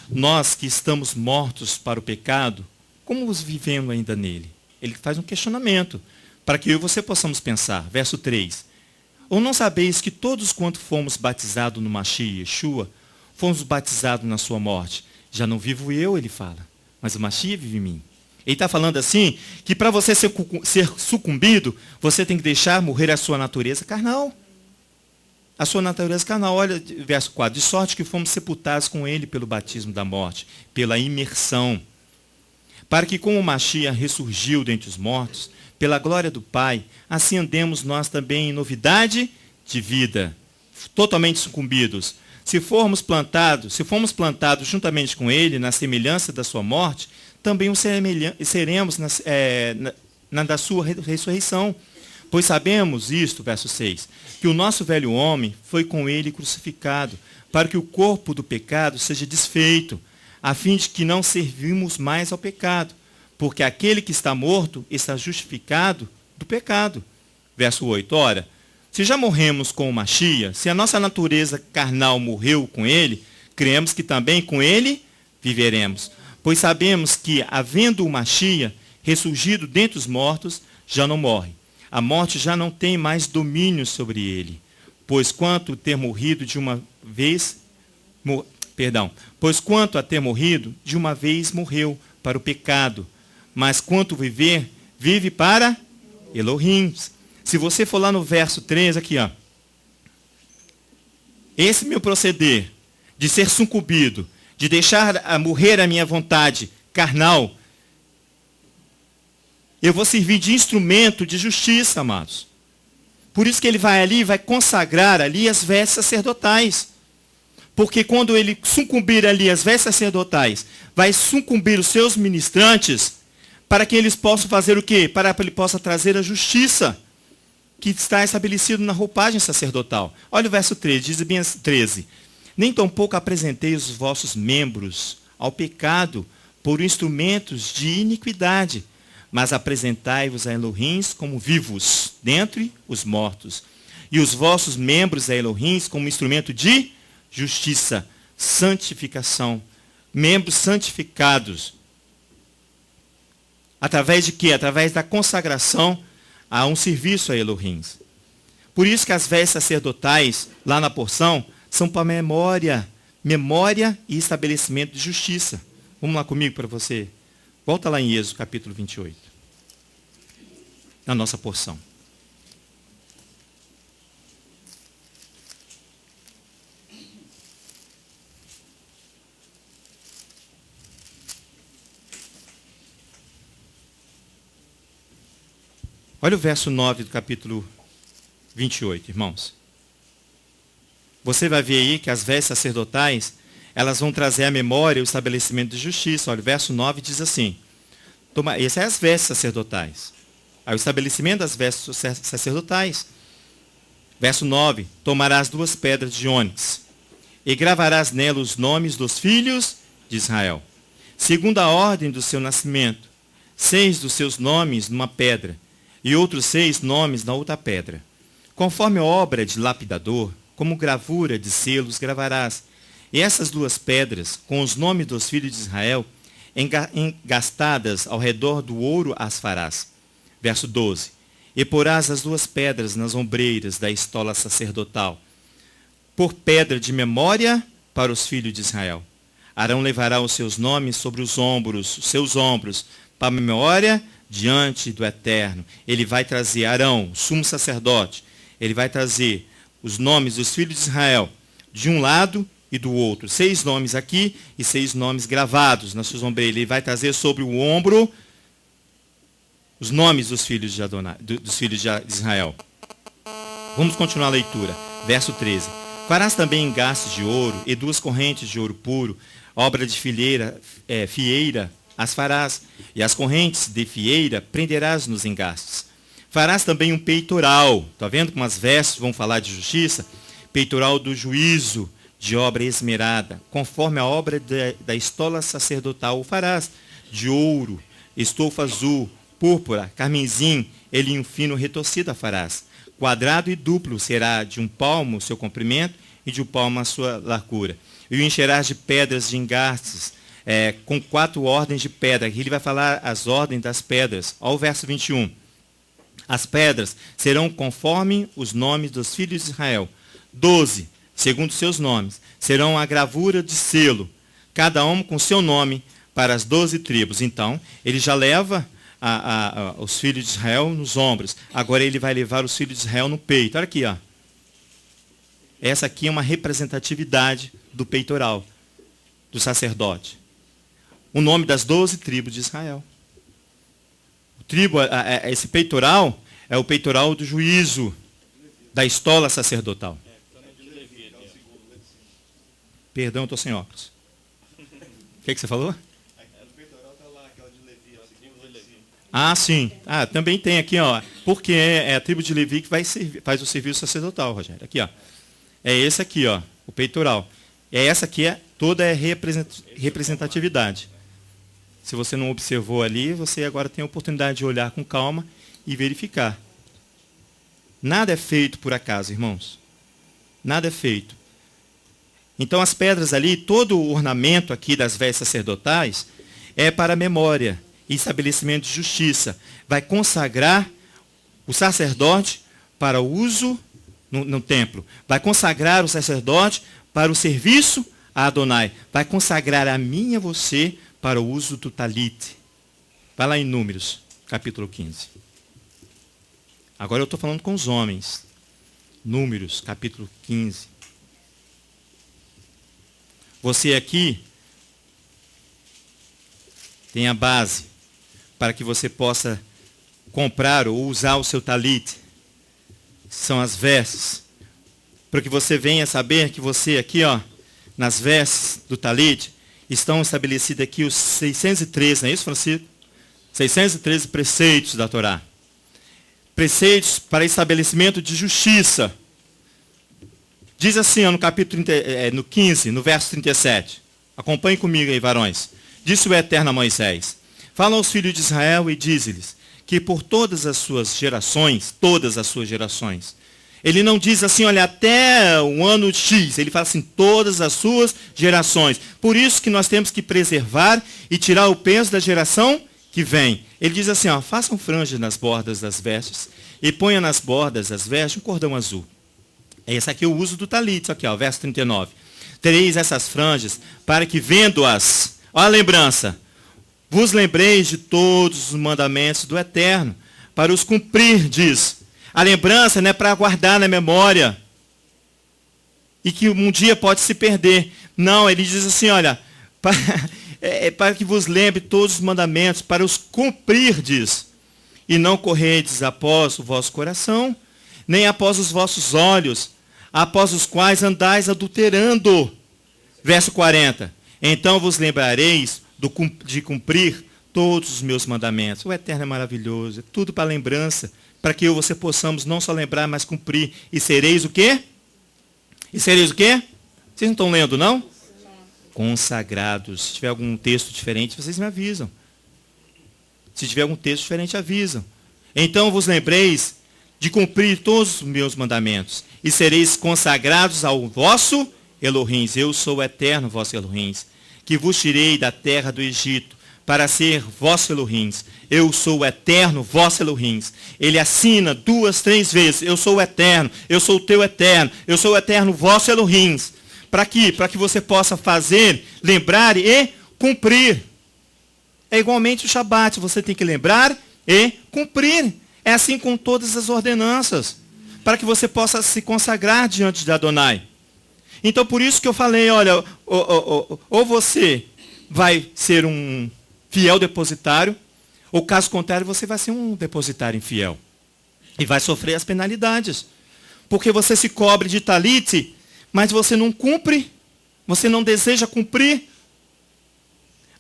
Nós que estamos mortos para o pecado, como os vivendo ainda nele? Ele faz um questionamento, para que eu e você possamos pensar. Verso 3. Ou não sabeis que todos quanto fomos batizados no Machia Yeshua, fomos batizados na sua morte? Já não vivo eu, ele fala, mas o Machia vive em mim. Ele está falando assim, que para você ser sucumbido, você tem que deixar morrer a sua natureza carnal. A sua natureza carnal, olha, verso 4. De sorte que fomos sepultados com ele pelo batismo da morte, pela imersão, para que como o Machia ressurgiu dentre os mortos, pela glória do Pai, assim andemos nós também em novidade de vida, totalmente sucumbidos. Se formos plantados juntamente com ele, na semelhança da sua morte, também o seremos na da sua ressurreição. Pois sabemos isto, verso 6, que o nosso velho homem foi com ele crucificado, para que o corpo do pecado seja desfeito, a fim de que não servimos mais ao pecado, porque aquele que está morto está justificado do pecado. Verso 8, ora, se já morremos com o Machia, se a nossa natureza carnal morreu com ele, cremos que também com ele viveremos. Pois sabemos que, havendo o Machia ressurgido dentre os mortos, já não morre. A morte já não tem mais domínio sobre ele, pois quanto a ter morrido de uma vez morreu para o pecado, mas quanto viver, vive para Elohim. Se você for lá no verso 3, aqui, ó. esse meu proceder de ser sucumbido, de deixar morrer a minha vontade carnal, eu vou servir de instrumento de justiça, amados. Por isso que ele vai ali e vai consagrar ali as vestes sacerdotais. Porque quando ele sucumbir ali as vestes sacerdotais, vai sucumbir os seus ministrantes, para que eles possam fazer o quê? Para que ele possa trazer a justiça que está estabelecido na roupagem sacerdotal. Olha o verso 13, diz bem 13. Nem tampouco apresentei os vossos membros ao pecado por instrumentos de iniquidade, mas apresentai-vos a Elohim como vivos, dentre os mortos, e os vossos membros a Elohim como instrumento de justiça, santificação, membros santificados. Através de quê? Através da consagração a um serviço a Elohim. Por isso que as vestes sacerdotais, lá na porção, são para memória e estabelecimento de justiça. Vamos lá comigo para você. Volta lá em Êxodo, capítulo 28. Na nossa porção. Olha o verso 9 do capítulo 28, irmãos. Você vai ver aí que as vestes sacerdotais, elas vão trazer à memória o estabelecimento de justiça. Olha, o verso 9 diz assim. Essas são as vestes sacerdotais. Aí o estabelecimento das vestes sacerdotais. Verso 9. Tomarás 2 pedras de ônix e gravarás nelas os nomes dos filhos de Israel, segundo a ordem do seu nascimento. 6 dos seus nomes numa pedra e outros 6 nomes na outra pedra. Conforme a obra de lapidador, como gravura de selos gravarás. E essas 2 pedras, com os nomes dos filhos de Israel, engastadas ao redor do ouro, as farás. Verso 12. E porás as 2 pedras nas ombreiras da estola sacerdotal, por pedra de memória para os filhos de Israel. Arão levará os seus nomes sobre os seus ombros, para memória diante do Eterno. Ele vai trazer, Arão, sumo sacerdote, ele vai trazer os nomes dos filhos de Israel, de um lado e do outro. 6 nomes aqui e 6 nomes gravados nas suas ombreiras. Ele vai trazer sobre o ombro os nomes dos filhos de Israel. Vamos continuar a leitura. Verso 13. Farás também engastes de ouro e 2 correntes de ouro puro, obra de fieira, as farás, e as correntes de fieira prenderás nos engastes. Farás também um peitoral. Está vendo como as vestes vão falar de justiça? Peitoral do juízo, de obra esmerada, conforme a obra da estola sacerdotal o farás, de ouro, estofa azul, púrpura, carmesim, e linho fino retorcido a farás. Quadrado e duplo será de 1 palmo o seu comprimento e de 1 palmo a sua largura. E o encherás de pedras de engastes, com 4 ordens de pedra. Aqui ele vai falar as ordens das pedras. Olha o verso 21. As pedras serão conforme os nomes dos filhos de Israel. 12, segundo seus nomes, serão a gravura de selo, cada um com seu nome, para as 12 tribos. Então, ele já leva os filhos de Israel nos ombros. Agora ele vai levar os filhos de Israel no peito. Olha aqui, ó. Essa aqui é uma representatividade do peitoral, do sacerdote. O nome das 12 tribos de Israel. Esse peitoral é o peitoral do juízo, da estola sacerdotal. Perdão, estou sem óculos. O que você falou? Ah, sim. Ah, também tem aqui, ó. Porque é a tribo de Levi que faz o serviço sacerdotal, Rogério. Aqui, ó. É esse aqui, ó, o peitoral. Essa aqui toda é representatividade. Se você não observou ali, você agora tem a oportunidade de olhar com calma e verificar. Nada é feito por acaso, irmãos. Nada é feito. Então as pedras ali, todo o ornamento aqui das vestes sacerdotais é para memória e estabelecimento de justiça. Vai consagrar o sacerdote para o uso no templo. Vai consagrar o sacerdote para o serviço a Adonai. Vai consagrar a mim e a você para o uso do talit. Vai lá em Números, capítulo 15. Agora eu estou falando com os homens. Números, capítulo 15. Você aqui tem a base para que você possa comprar ou usar o seu talit. São as vestes. Para que você venha saber que você aqui, ó, nas vestes do talit, estão estabelecidos aqui os 613, não é isso, Francisco? 613 preceitos da Torá. Preceitos para estabelecimento de justiça. Diz assim, ó, no capítulo no 15, no verso 37. Acompanhe comigo aí, varões. Disse o Eterno a Moisés: fala aos filhos de Israel e dize-lhes que por todas as suas gerações, ele não diz assim, olha, até o ano X, ele fala assim, todas as suas gerações. Por isso que nós temos que preservar e tirar o peso da geração que vem. Ele diz assim, ó, façam franjas nas bordas das vestes e ponha nas bordas das vestes um cordão azul. Esse aqui é o uso do talit, aqui, ó, verso 39. Tereis essas franjas para que vendo-as, ó a lembrança, vos lembreis de todos os mandamentos do Eterno, para os cumprir, diz. A lembrança não é para guardar na memória, e que um dia pode se perder. Não, ele diz assim, olha, para que vos lembre todos os mandamentos, para os cumprir, diz. E não corredes após o vosso coração, nem após os vossos olhos, após os quais andais adulterando. Verso 40. Então vos lembrareis de cumprir todos os meus mandamentos. O Eterno é maravilhoso, é tudo para lembrança, para que eu e você possamos não só lembrar, mas cumprir. E sereis o quê? E sereis o quê? Vocês não estão lendo, não? Consagrados. Se tiver algum texto diferente, vocês me avisam. Se tiver algum texto diferente, avisam. Então vos lembreis de cumprir todos os meus mandamentos, e sereis consagrados ao vosso Elohim. Eu sou o Eterno, vosso Elohim, que vos tirei da terra do Egito, para ser vosso Elohim. Eu sou o Eterno, vosso Elohim. Ele assina 2, 3 vezes. Eu sou o Eterno, eu sou o teu Eterno, eu sou o Eterno, vosso Elohim. Para quê? Para que você possa fazer, lembrar e cumprir. É igualmente o Shabat, você tem que lembrar e cumprir. É assim com todas as ordenanças, para que você possa se consagrar diante de Adonai. Então, por isso que eu falei, olha, ou você vai ser um fiel depositário, ou caso contrário, você vai ser um depositário infiel. E vai sofrer as penalidades. Porque você se cobre de talit, mas você não cumpre, você não deseja cumprir.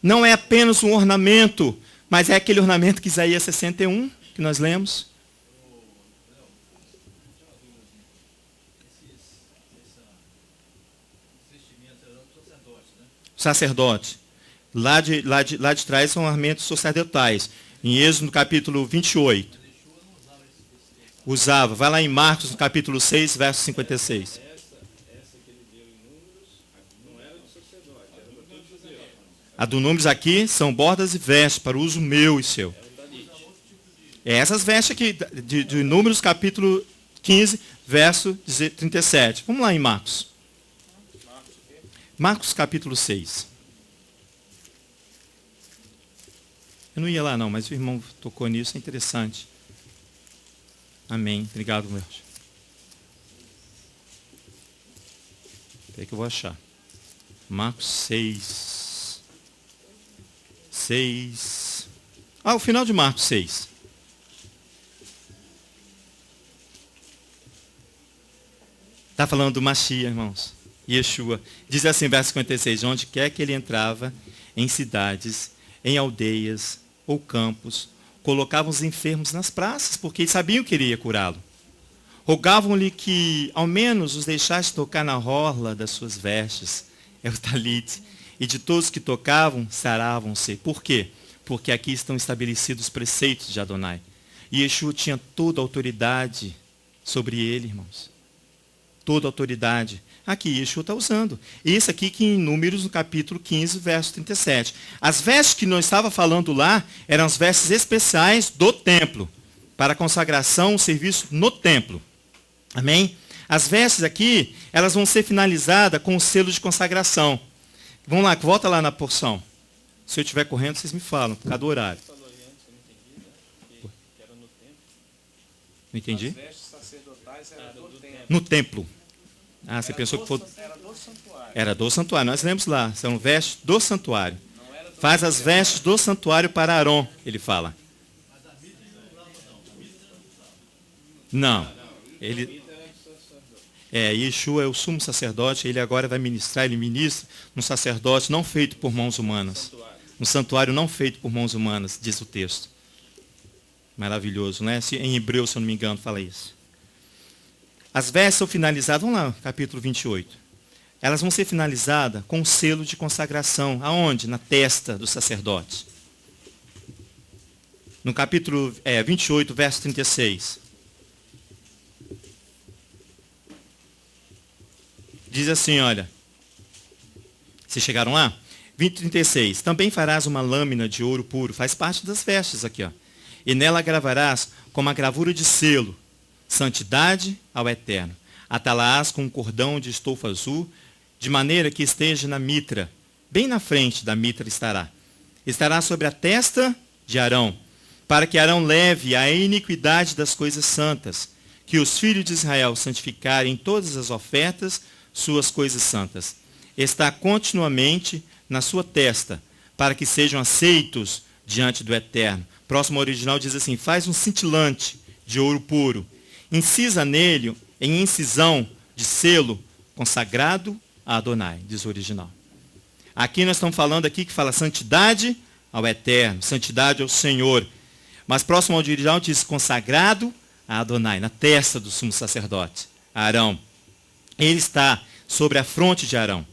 Não é apenas um ornamento, mas é aquele ornamento que Isaías 61, que nós lemos. Sacerdote. Lá de trás são ornamentos sacerdotais. Em Êxodo, no capítulo 28. Usava. Vai lá em Marcos, no capítulo 6, verso 56. A do Números aqui são bordas e vestes para uso meu e seu. É essas vestes aqui, de Números, capítulo 15, verso 37. Vamos lá em Marcos. Marcos, capítulo 6. Eu não ia lá não, mas o irmão tocou nisso, é interessante. Amém. Obrigado, meu. Espera que eu vou achar. Marcos 6. 6. O final de Marcos 6. Está falando do Mashiach, irmãos. Yeshua. Diz assim, verso 56. Onde quer que ele entrava, em cidades, em aldeias ou campos, colocavam os enfermos nas praças, porque eles sabiam que ele ia curá-lo. Rogavam-lhe que, ao menos, os deixasse tocar na orla das suas vestes, é o talit, e de todos que tocavam, saravam-se. Por quê? Porque aqui estão estabelecidos os preceitos de Adonai. E Yeshua tinha toda a autoridade sobre ele, irmãos. Toda a autoridade. Aqui, Yeshua está usando. Esse aqui que em Números, no capítulo 15, verso 37. As vestes que nós estava falando lá eram as vestes especiais do templo. Para a consagração, o serviço no templo. Amém? As vestes aqui, elas vão ser finalizadas com o selo de consagração. Vamos lá, volta lá na porção. Se eu estiver correndo, vocês me falam, por causa do horário. Não entendi? As vestes sacerdotais eram do templo. No templo. Ah, você pensou que foi... Era do santuário. Nós lemos lá. São vestes do santuário. Faz as vestes do santuário para Arão, ele fala. Não. Ele... Yeshua é o sumo sacerdote. Ele agora vai ministrar. Ele ministra no sacerdote não feito por mãos humanas. Um santuário não feito por mãos humanas, diz o texto. Maravilhoso, né? Em Hebreus, se eu não me engano, fala isso. As vestes são finalizadas, vamos lá, capítulo 28. Elas vão ser finalizadas com um selo de consagração. Aonde? Na testa do sacerdote. No capítulo 28, verso 36. Diz assim, olha. Vocês chegaram lá? 36. Também farás uma lâmina de ouro puro. Faz parte das vestes aqui, ó. E nela gravarás com uma gravura de selo. Santidade ao Eterno. Atalás com um cordão de estofa azul, de maneira que esteja na mitra. Bem na frente da mitra estará. Estará sobre a testa de Arão, para que Arão leve a iniquidade das coisas santas, que os filhos de Israel santificarem em todas as ofertas suas coisas santas. Está continuamente na sua testa, para que sejam aceitos diante do Eterno. Próximo original diz assim, faz um cintilante de ouro puro, incisa nele, em incisão de selo, consagrado a Adonai, diz o original. Aqui nós estamos falando aqui que fala santidade ao Eterno, santidade ao Senhor. Mas próximo ao original diz consagrado a Adonai, na testa do sumo sacerdote, Arão. Ele está sobre a fronte de Arão.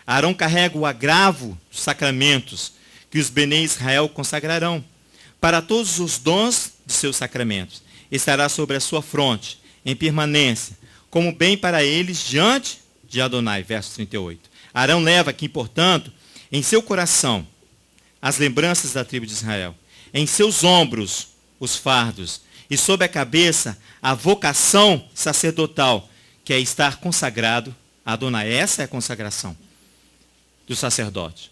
Arão carrega o agravo dos sacramentos que os Bnei Israel consagrarão. Para todos os dons de seus sacramentos, estará sobre a sua fronte, em permanência, como bem para eles diante de Adonai. Verso 38. Arão leva aqui, portanto, em seu coração as lembranças da tribo de Israel, em seus ombros os fardos, e sobre a cabeça a vocação sacerdotal, que é estar consagrado a Adonai. Essa é a consagração do sacerdote.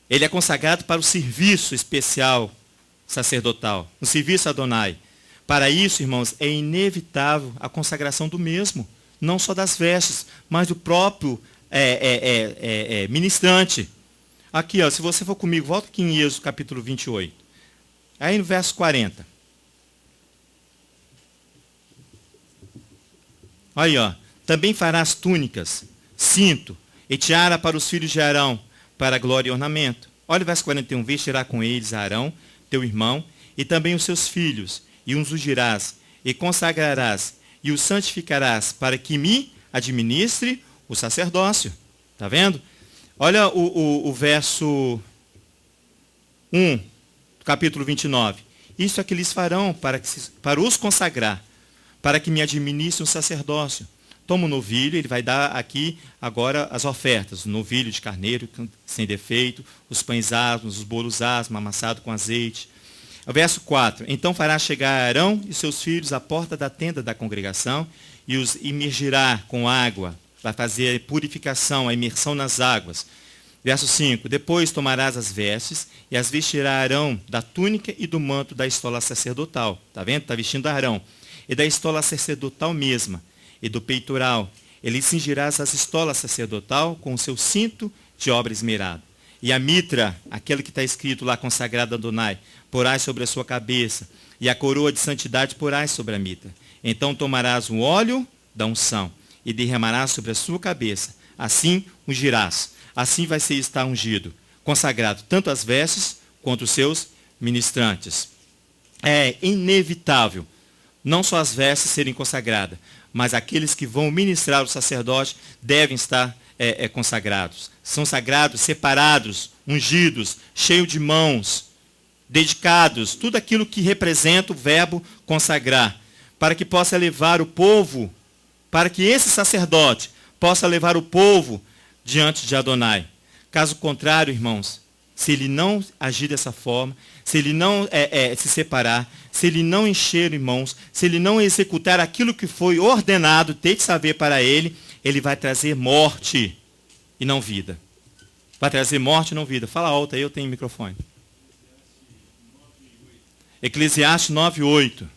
Ele é consagrado para o serviço especial sacerdotal, um serviço a Adonai. Para isso, irmãos, é inevitável a consagração do mesmo, não só das vestes, mas do próprio ministrante. Aqui, ó, se você for comigo, volta aqui em Êxodo capítulo 28. Aí no verso 40. Aí, ó. Também farás túnicas, cinto e tiara para os filhos de Arão, para glória e ornamento. Olha o verso 41. Vestirá com eles Arão, teu irmão, e também os seus filhos, e os ungirás, e consagrarás, e os santificarás, para que me administre o sacerdócio. Está vendo? Olha o verso 1, do capítulo 29. Isso é que lhes farão para os consagrar, para que me administre o sacerdócio. Toma o novilho, ele vai dar aqui agora as ofertas. O novilho de carneiro sem defeito, os pães asmos, os bolos asmos, amassado com azeite. O verso 4. Então fará chegar Arão e seus filhos à porta da tenda da congregação e os imergirá com água. Vai fazer purificação, a imersão nas águas. Verso 5. Depois tomarás as vestes e as vestirá Arão da túnica e do manto da estola sacerdotal. Está vendo? Está vestindo Arão. E da estola sacerdotal mesma. E do peitoral. Ele cingirás as estolas sacerdotal com o seu cinto de obra esmerada. E a mitra, aquele que está escrito lá, consagrado a Adonai, porás sobre a sua cabeça. E a coroa de santidade porás sobre a mitra. Então tomarás o óleo da unção e derramarás sobre a sua cabeça. Assim ungirás. Assim vai ser estar ungido, consagrado tanto as vestes quanto os seus ministrantes. É inevitável, não só as vestes serem consagradas, mas aqueles que vão ministrar o sacerdote devem estar consagrados. São sagrados, separados, ungidos, cheios de mãos, dedicados, tudo aquilo que representa o verbo consagrar, para que possa levar o povo, para que esse sacerdote possa levar o povo diante de Adonai. Caso contrário, irmãos, se ele não agir dessa forma, se ele não se separar, se ele não encher irmãos, se ele não executar aquilo que foi ordenado, ter de saber para ele, ele vai trazer morte e não vida. Vai trazer morte e não vida. Fala alto aí, eu tenho microfone. Eclesiastes 9:8.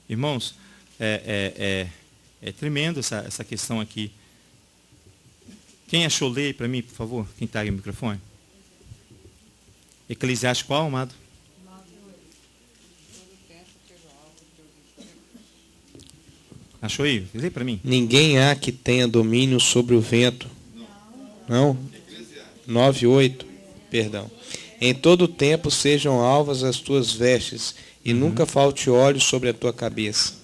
Irmãos, é tremendo essa questão aqui. Quem achou, lê aí para mim, por favor. Quem está aí no microfone? Eclesiastes qual, amado? Achou aí? Lê para mim. Ninguém há que tenha domínio sobre o vento. Não? 9:8. Perdão. Em todo tempo sejam alvas as tuas vestes, e nunca falte óleo sobre a tua cabeça.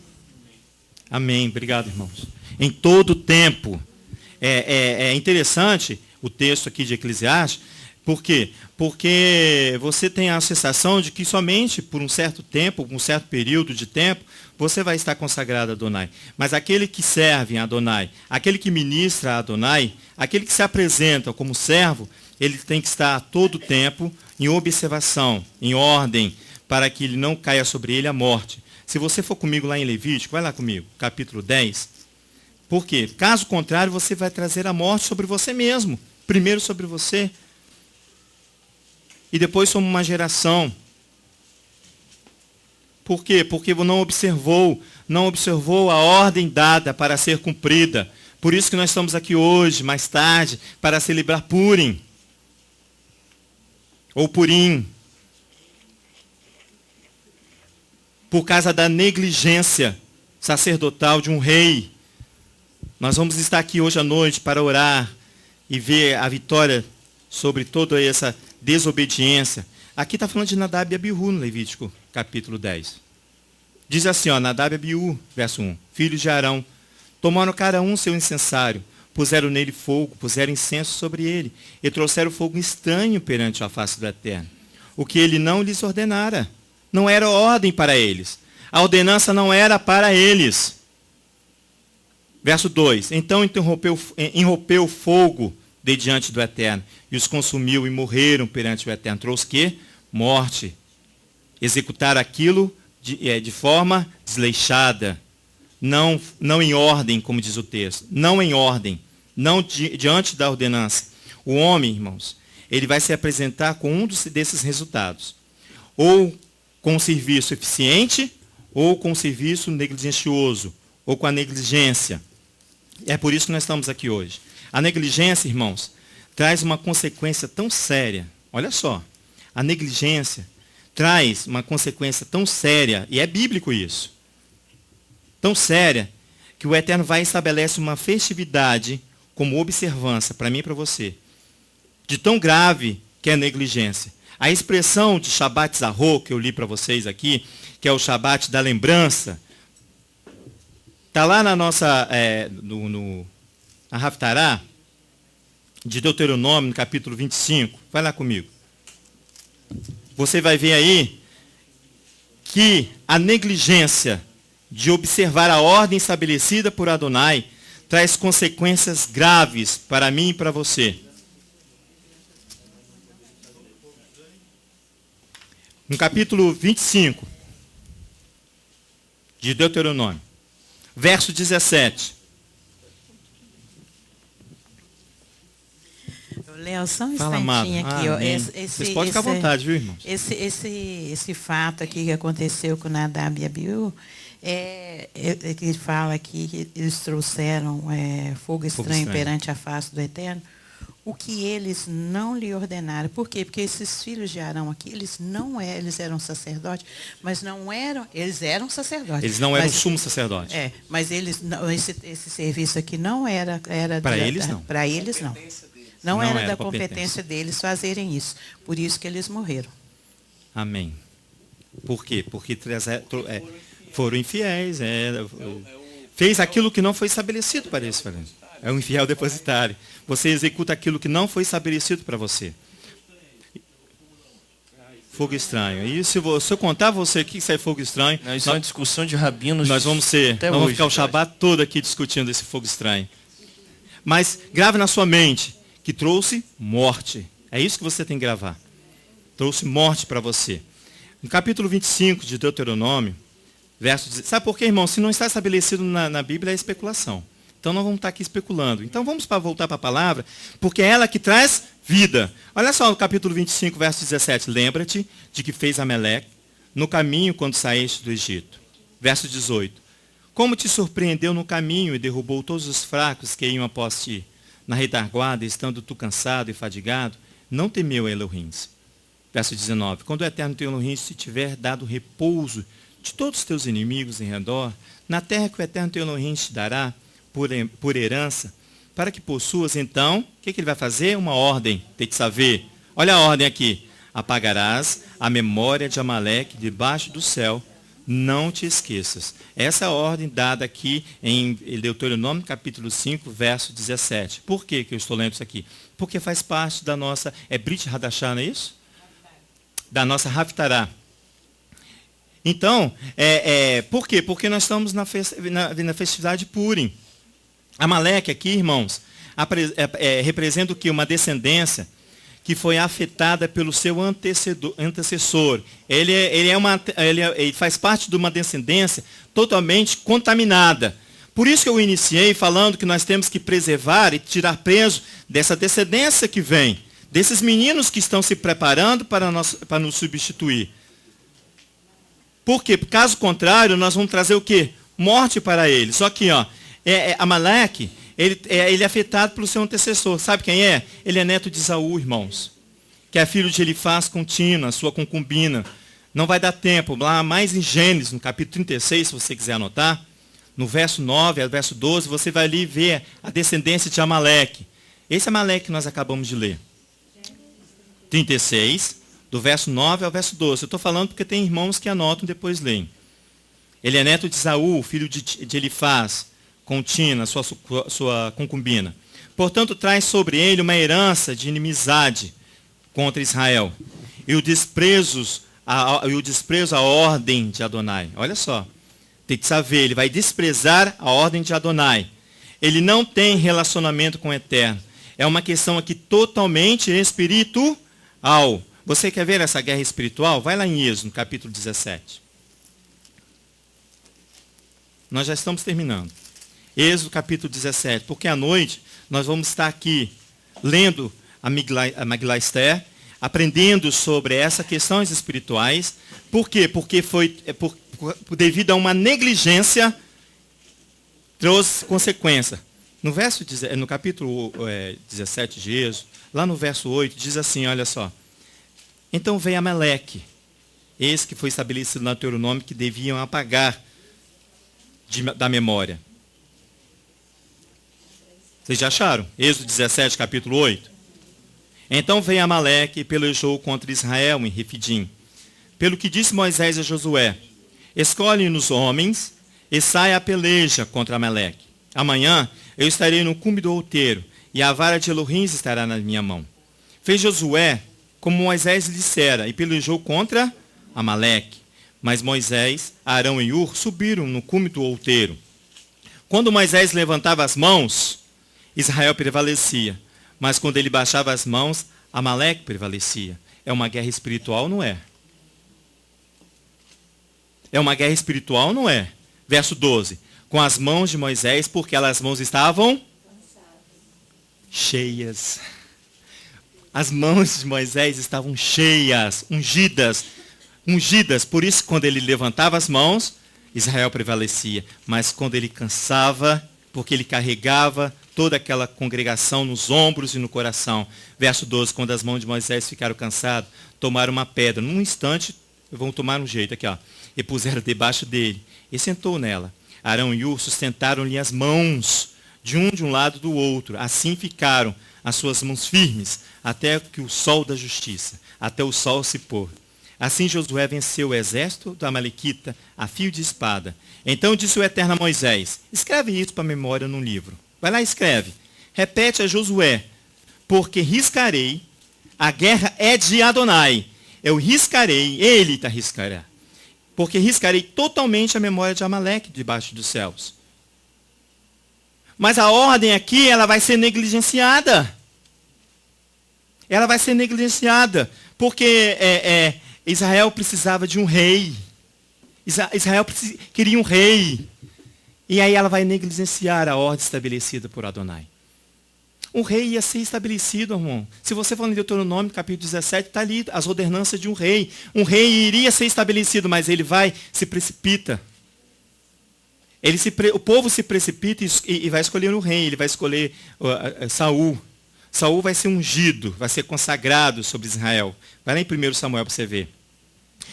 Amém. Obrigado, irmãos. Em todo tempo. É interessante o texto aqui de Eclesiastes. Por quê? Porque você tem a sensação de que somente por um certo tempo, um certo período de tempo, você vai estar consagrado a Adonai. Mas aquele que serve a Adonai, aquele que ministra a Adonai, aquele que se apresenta como servo, ele tem que estar a todo tempo em observação, em ordem, para que ele não caia sobre ele a morte. Se você for comigo lá em Levítico, vai lá comigo, capítulo 10. Por quê? Caso contrário, você vai trazer a morte sobre você mesmo. Primeiro sobre você. E depois sobre uma geração. Por quê? Porque não observou a ordem dada para ser cumprida. Por isso que nós estamos aqui hoje, mais tarde, para celebrar Purim. Ou Purim. Por causa da negligência sacerdotal de um rei. Nós vamos estar aqui hoje à noite para orar e ver a vitória sobre toda essa desobediência. Aqui está falando de Nadab e Abiú no Levítico, capítulo 10. Diz assim, Nadab e Abiú, verso 1. Filhos de Arão, tomaram cada um seu incensário, puseram nele fogo, puseram incenso sobre ele, e trouxeram fogo estranho perante a face do Eterno. O que ele não lhes ordenara. Não era ordem para eles. A ordenança não era para eles. Verso 2. Então irrompeu o fogo de diante do Eterno, e os consumiu e morreram perante o Eterno. Trouxe que? Morte. Executaram aquilo de forma desleixada. Não em ordem, como diz o texto. Não em ordem. Não diante da ordenança. O homem, irmãos, ele vai se apresentar com um desses resultados. Ou com um serviço eficiente, ou com um serviço negligencioso, ou com a negligência. É por isso que nós estamos aqui hoje. A negligência, irmãos, traz uma consequência tão séria. Olha só, a negligência traz uma consequência tão séria, e é bíblico isso, tão séria, que o Eterno vai e estabelece uma festividade como observância, para mim e para você, de tão grave que é a negligência. A expressão de Shabbat Zahor, que eu li para vocês aqui, que é o Shabbat da lembrança, está lá na nossa, na Haftará, de Deuteronômio, no capítulo 25. Vai lá comigo. Você vai ver aí que a negligência de observar a ordem estabelecida por Adonai traz consequências graves para mim e para você. No capítulo 25 de Deuteronômio, verso 17. Léo, só um instantinho aqui. Vocês podem ficar à vontade, viu, irmãos? Esse fato aqui que aconteceu com Nadab e Abiú, que fala aqui que eles trouxeram fogo estranho perante a face do Eterno, o que eles não lhe ordenaram. Por quê? Porque esses filhos de Arão aqui, eles eram sacerdotes, mas não eram, eles eram sacerdotes. Eles não eram sumo sacerdote. Mas eles, esse serviço aqui não era para eles não. Para eles não. Não era da competência deles fazerem isso. Por isso que eles morreram. Amém. Por quê? Porque foram infiéis. Fez aquilo que não foi estabelecido para eles. É um infiel depositário. Você executa aquilo que não foi estabelecido para você. Fogo estranho. E se eu contar a você que isso é fogo estranho... Não, isso é uma discussão de rabinos. Nós vamos ficar o Shabat todo aqui discutindo esse fogo estranho. Mas grave na sua mente que trouxe morte. É isso que você tem que gravar. Trouxe morte para você. No capítulo 25 de Deuteronômio, verso 10. Sabe por quê, irmão? Se não está estabelecido na Bíblia, é especulação. Então não vamos estar aqui especulando. Então vamos voltar para a palavra, porque é ela que traz vida. Olha só no capítulo 25, verso 17. Lembra-te de que fez Amaleque no caminho quando saíste do Egito. Verso 18. Como te surpreendeu no caminho e derrubou todos os fracos que iam após ti. Na retaguarda, estando tu cansado e fadigado, não temeu Elohim. Verso 19. Quando o eterno teu Elohim te tiver dado repouso de todos os teus inimigos em redor, na terra que o eterno teu Elohim te dará por herança, para que possuas, então, o que ele vai fazer? Uma ordem, tem que saber. Olha a ordem aqui. Apagarás a memória de Amaleque debaixo do céu, não te esqueças. Essa é a ordem dada aqui em Deuteronômio capítulo 5, verso 17. Por que eu estou lendo isso aqui? Porque faz parte da nossa, Brit Hadashah, não é isso? Da nossa Haftarah. Então, por quê? Porque nós estamos na festividade de Purim. Amaleque aqui, irmãos, representa o quê? Uma descendência que foi afetada pelo seu antecessor. Ele faz parte de uma descendência totalmente contaminada. Por isso que eu iniciei falando que nós temos que preservar e tirar peso dessa descendência que vem, desses meninos que estão se preparando para nos substituir. Porque, caso contrário, nós vamos trazer o quê? Morte para eles. Só que, Amaleque, ele é afetado pelo seu antecessor. Sabe quem é? Ele é neto de Esaú, irmãos. Que é filho de Elifaz com Tina, sua concubina. Não vai dar tempo. Lá mais em Gênesis, no capítulo 36, se você quiser anotar, no verso 9 ao verso 12, você vai ali ver a descendência de Amaleque. Esse Amaleque que nós acabamos de ler. 36, do verso 9 ao verso 12. Eu estou falando porque tem irmãos que anotam e depois leem. Ele é neto de Esaú, filho de Elifaz, com Tina, sua concubina. Portanto, traz sobre ele uma herança de inimizade contra Israel. E o desprezo à ordem de Adonai. Olha só. Tem que saber, ele vai desprezar a ordem de Adonai. Ele não tem relacionamento com o Eterno. É uma questão aqui totalmente espiritual. Você quer ver essa guerra espiritual? Vai lá em Êxodo, no capítulo 17. Nós já estamos terminando. Êxodo, capítulo 17. Porque à noite nós vamos estar aqui lendo a Megilá Esther, aprendendo sobre essas questões espirituais. Por quê? Porque devido a uma negligência, trouxe consequência. No capítulo 17 de Êxodo, lá no verso 8, diz assim, olha só. Então veio Amaleque, esse que foi estabelecido no Deuteronômio, que deviam apagar da memória. Vocês já acharam? Êxodo 17, capítulo 8. Então veio Amaleque e pelejou contra Israel em Refidim. Pelo que disse Moisés a Josué, escolhe-nos homens e saia a peleja contra Amaleque. Amanhã eu estarei no cume do outeiro, e a vara de Elohim estará na minha mão. Fez Josué como Moisés lhe dissera, e pelejou contra Amaleque. Mas Moisés, Arão e Ur subiram no cume do outeiro. Quando Moisés levantava as mãos, Israel prevalecia. Mas quando ele baixava as mãos, Amaleque prevalecia. É uma guerra espiritual, não é? É uma guerra espiritual, não é? Verso 12. Com as mãos de Moisés, porque as mãos estavam cheias. As mãos de Moisés estavam cheias, ungidas. Por isso, quando ele levantava as mãos, Israel prevalecia. Mas quando ele cansava, porque ele carregava toda aquela congregação nos ombros e no coração. Verso 12, quando as mãos de Moisés ficaram cansadas, tomaram uma pedra. Num instante, vão tomar um jeito aqui, e puseram debaixo dele. E sentou nela. Arão e Ur sustentaram-lhe as mãos, de um lado do outro. Assim ficaram as suas mãos firmes, até que o sol da justiça, até o sol se pôr. Assim Josué venceu o exército do Amalequita a fio de espada. Então disse o Eterno a Moisés, escreve isso para a memória num livro. Vai lá e escreve. Repete a Josué, porque riscarei, a guerra é de Adonai. Eu riscarei, ele riscará. Porque riscarei totalmente a memória de Amaleque debaixo dos céus. Mas a ordem aqui, ela vai ser negligenciada. Ela vai ser negligenciada. Porque Israel precisava de um rei. Israel queria um rei. E aí ela vai negligenciar a ordem estabelecida por Adonai. Um rei ia ser estabelecido, irmão. Se você for no Deuteronômio, capítulo 17, está ali as ordenanças de um rei. Um rei iria ser estabelecido, mas ele se precipita. O povo se precipita e vai escolher um rei. Ele vai escolher Saul. Saul vai ser ungido, vai ser consagrado sobre Israel. Vai lá em 1 Samuel para você ver.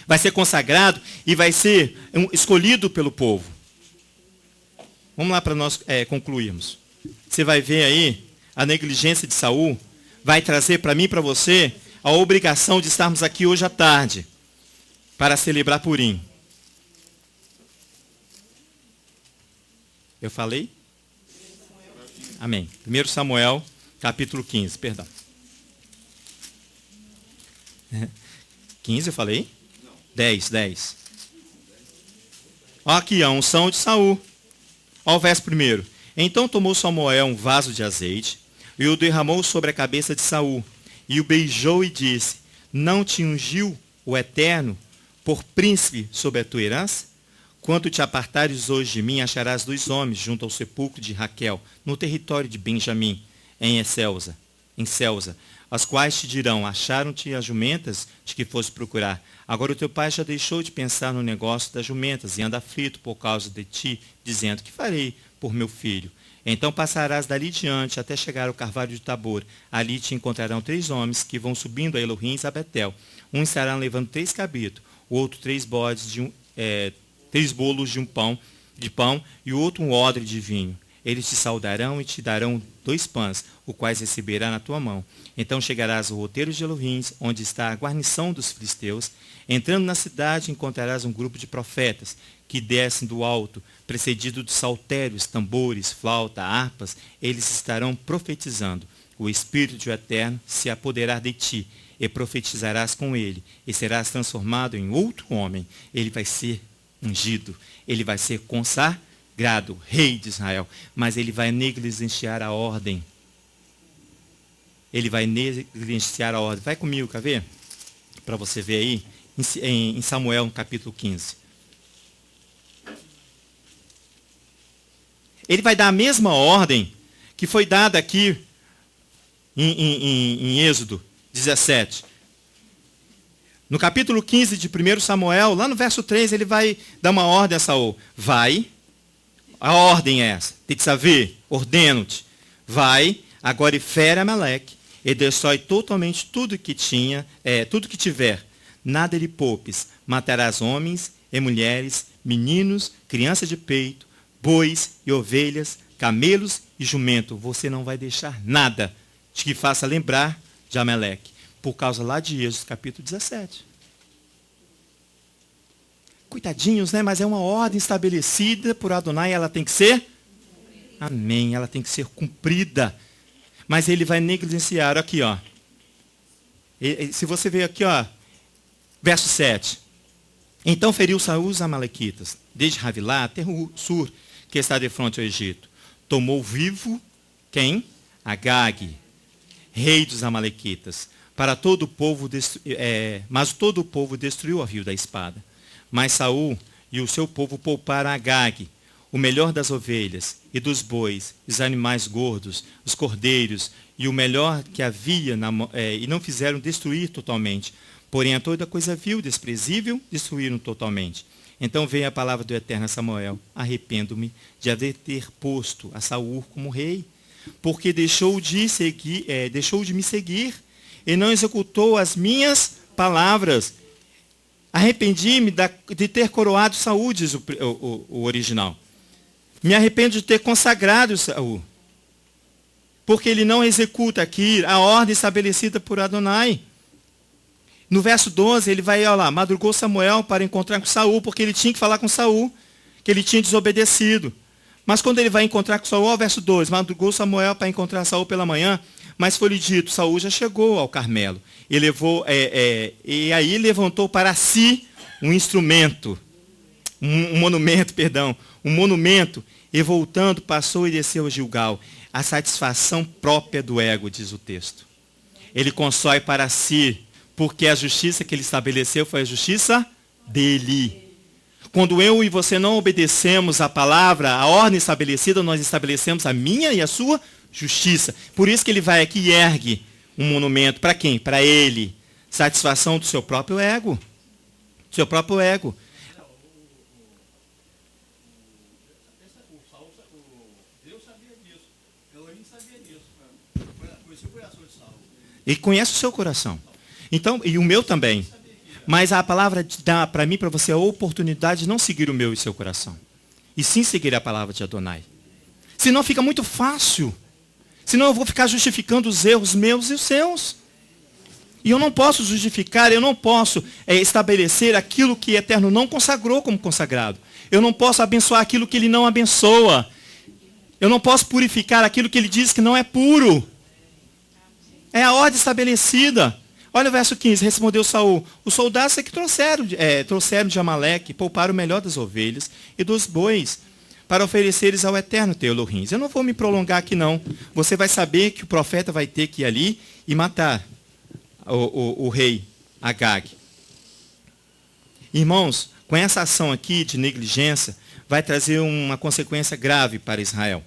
Vai ser consagrado e vai ser escolhido pelo povo. Vamos lá para nós concluirmos. Você vai ver aí, a negligência de Saul vai trazer para mim e para você a obrigação de estarmos aqui hoje à tarde para celebrar Purim. Eu falei? Amém. 1 Samuel, capítulo 15, perdão. 15 eu falei? 10. Olha aqui, a unção de Saul. Olha o verso 1. Então tomou Samuel um vaso de azeite e o derramou sobre a cabeça de Saul. E o beijou e disse, não te ungiu o Eterno por príncipe sobre a tua herança? Quando te apartares hoje de mim, acharás 2 homens junto ao sepulcro de Raquel, no território de Benjamim, em Selza, as quais te dirão, acharam-te as jumentas de que foste procurar. Agora o teu pai já deixou de pensar no negócio das jumentas e anda aflito por causa de ti, dizendo, que farei por meu filho? Então passarás dali diante até chegar ao carvalho de Tabor. Ali te encontrarão 3 homens que vão subindo a Elohim e a Betel. Um estará levando 3 cabritos, o outro 3 bodes 3 bolos de pão e o outro um odre de vinho. Eles te saudarão e te darão 2 pães, os quais receberá na tua mão. Então chegarás ao roteiro de Elohim, onde está a guarnição dos filisteus. Entrando na cidade, encontrarás um grupo de profetas que descem do alto, precedido de saltérios, tambores, flauta, harpas. Eles estarão profetizando. O Espírito do Eterno se apoderar de ti, e profetizarás com ele, e serás transformado em outro homem. Ele vai ser ungido, ele vai ser consagrado, rei de Israel, mas ele vai negligenciar a ordem. Ele vai negligenciar a ordem. Vai comigo, quer ver? Para você ver aí, em Samuel, no capítulo 15. Ele vai dar a mesma ordem que foi dada aqui em Êxodo 17. No capítulo 15 de 1 Samuel, lá no verso 3, ele vai dar uma ordem a Saul. Vai, a ordem é essa, Tetzavê, ordeno-te. Vai, agora e fere Amaleque, e destrói totalmente tudo que tiver. Nada lhe poupes. Matarás homens e mulheres, meninos, crianças de peito, bois e ovelhas, camelos e jumento. Você não vai deixar nada de que faça lembrar de Amaleque. Por causa lá de Êxodo, capítulo 17. Coitadinhos, né? Mas é uma ordem estabelecida por Adonai, ela tem que ser? Amém, ela tem que ser cumprida. Mas ele vai negligenciar, aqui, ó. Se você ver aqui, ó, verso 7. Então feriu Saul os amalequitas, desde Ravilá até Sur, que está de frente ao Egito. Tomou vivo, quem? Agag, rei dos amalequitas. Para todo o povo, mas todo o povo destruiu a rio da espada. Mas Saul e o seu povo pouparam Agag, o melhor das ovelhas e dos bois, os animais gordos, os cordeiros e o melhor que havia, e não fizeram destruir totalmente. Porém, a toda coisa vil, desprezível, destruíram totalmente. Então veio a palavra do Eterno a Samuel: arrependo-me de haver ter posto a Saul como rei, porque deixou de me seguir e não executou as minhas palavras. Arrependi-me de ter coroado Saul, diz o original. Me arrependo de ter consagrado Saul, porque ele não executa aqui a ordem estabelecida por Adonai. No verso 12, ele vai, olha lá, madrugou Samuel para encontrar com Saul, porque ele tinha que falar com Saul, que ele tinha desobedecido. Mas quando ele vai encontrar com Saul, olha o verso 2, madrugou Samuel para encontrar Saul pela manhã, mas foi-lhe dito, Saul já chegou ao Carmelo. E e aí levantou para si um instrumento, um monumento, e voltando, passou e desceu a Gilgal. A satisfação própria do ego, diz o texto. Ele constrói para si, porque a justiça que ele estabeleceu foi a justiça dele. Quando eu e você não obedecemos a palavra, a ordem estabelecida, nós estabelecemos a minha e a sua justiça. Por isso que ele vai aqui e ergue um monumento. Para quem? Para ele. Satisfação do seu próprio ego. Seu próprio ego. Ele conhece o seu coração. Então, e o meu também. Mas a palavra dá para mim, para você, a oportunidade de não seguir o meu e o seu coração. E sim seguir a palavra de Adonai. Senão fica muito fácil. Senão eu vou ficar justificando os erros meus e os seus. E eu não posso justificar, eu não posso estabelecer aquilo que o Eterno não consagrou como consagrado. Eu não posso abençoar aquilo que Ele não abençoa. Eu não posso purificar aquilo que Ele diz que não é puro. É a ordem estabelecida. Olha o verso 15, respondeu Saul, os soldados é que trouxeram de Amaleque, pouparam o melhor das ovelhas e dos bois, para ofereceres ao Eterno teu Elohim. Eu não vou me prolongar aqui não. Você vai saber que o profeta vai ter que ir ali e matar o rei Agag. Irmãos, com essa ação aqui de negligência, vai trazer uma consequência grave para Israel.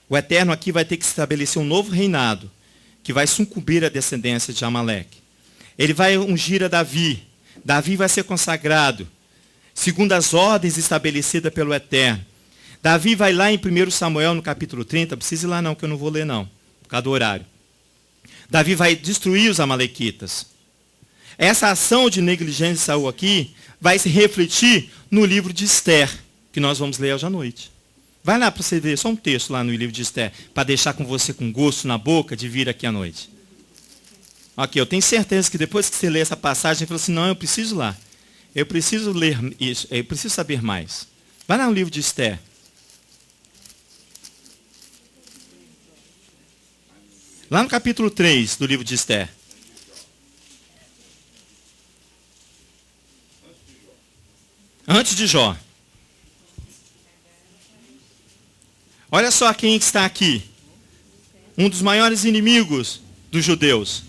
O Eterno aqui vai ter que estabelecer um novo reinado, que vai sucumbir à descendência de Amaleque. Ele vai ungir a Davi. Davi vai ser consagrado, segundo as ordens estabelecidas pelo Eterno. Davi vai lá em 1 Samuel, no capítulo 30, não precisa ir lá não, que eu não vou ler não, por causa do horário. Davi vai destruir os amalequitas. Essa ação de negligência de Saul aqui vai se refletir no livro de Esther, que nós vamos ler hoje à noite. Vai lá para você ver, só um texto lá no livro de Esther, para deixar com você com gosto na boca de vir aqui à noite. Aqui, eu tenho certeza que depois que você lê essa passagem, você fala assim, não, eu preciso lá. Eu preciso ler isso, eu preciso saber mais. Vai lá no livro de Esther. Lá no capítulo 3 do livro de Esther. Antes de Jó. Olha só quem está aqui. Um dos maiores inimigos dos judeus.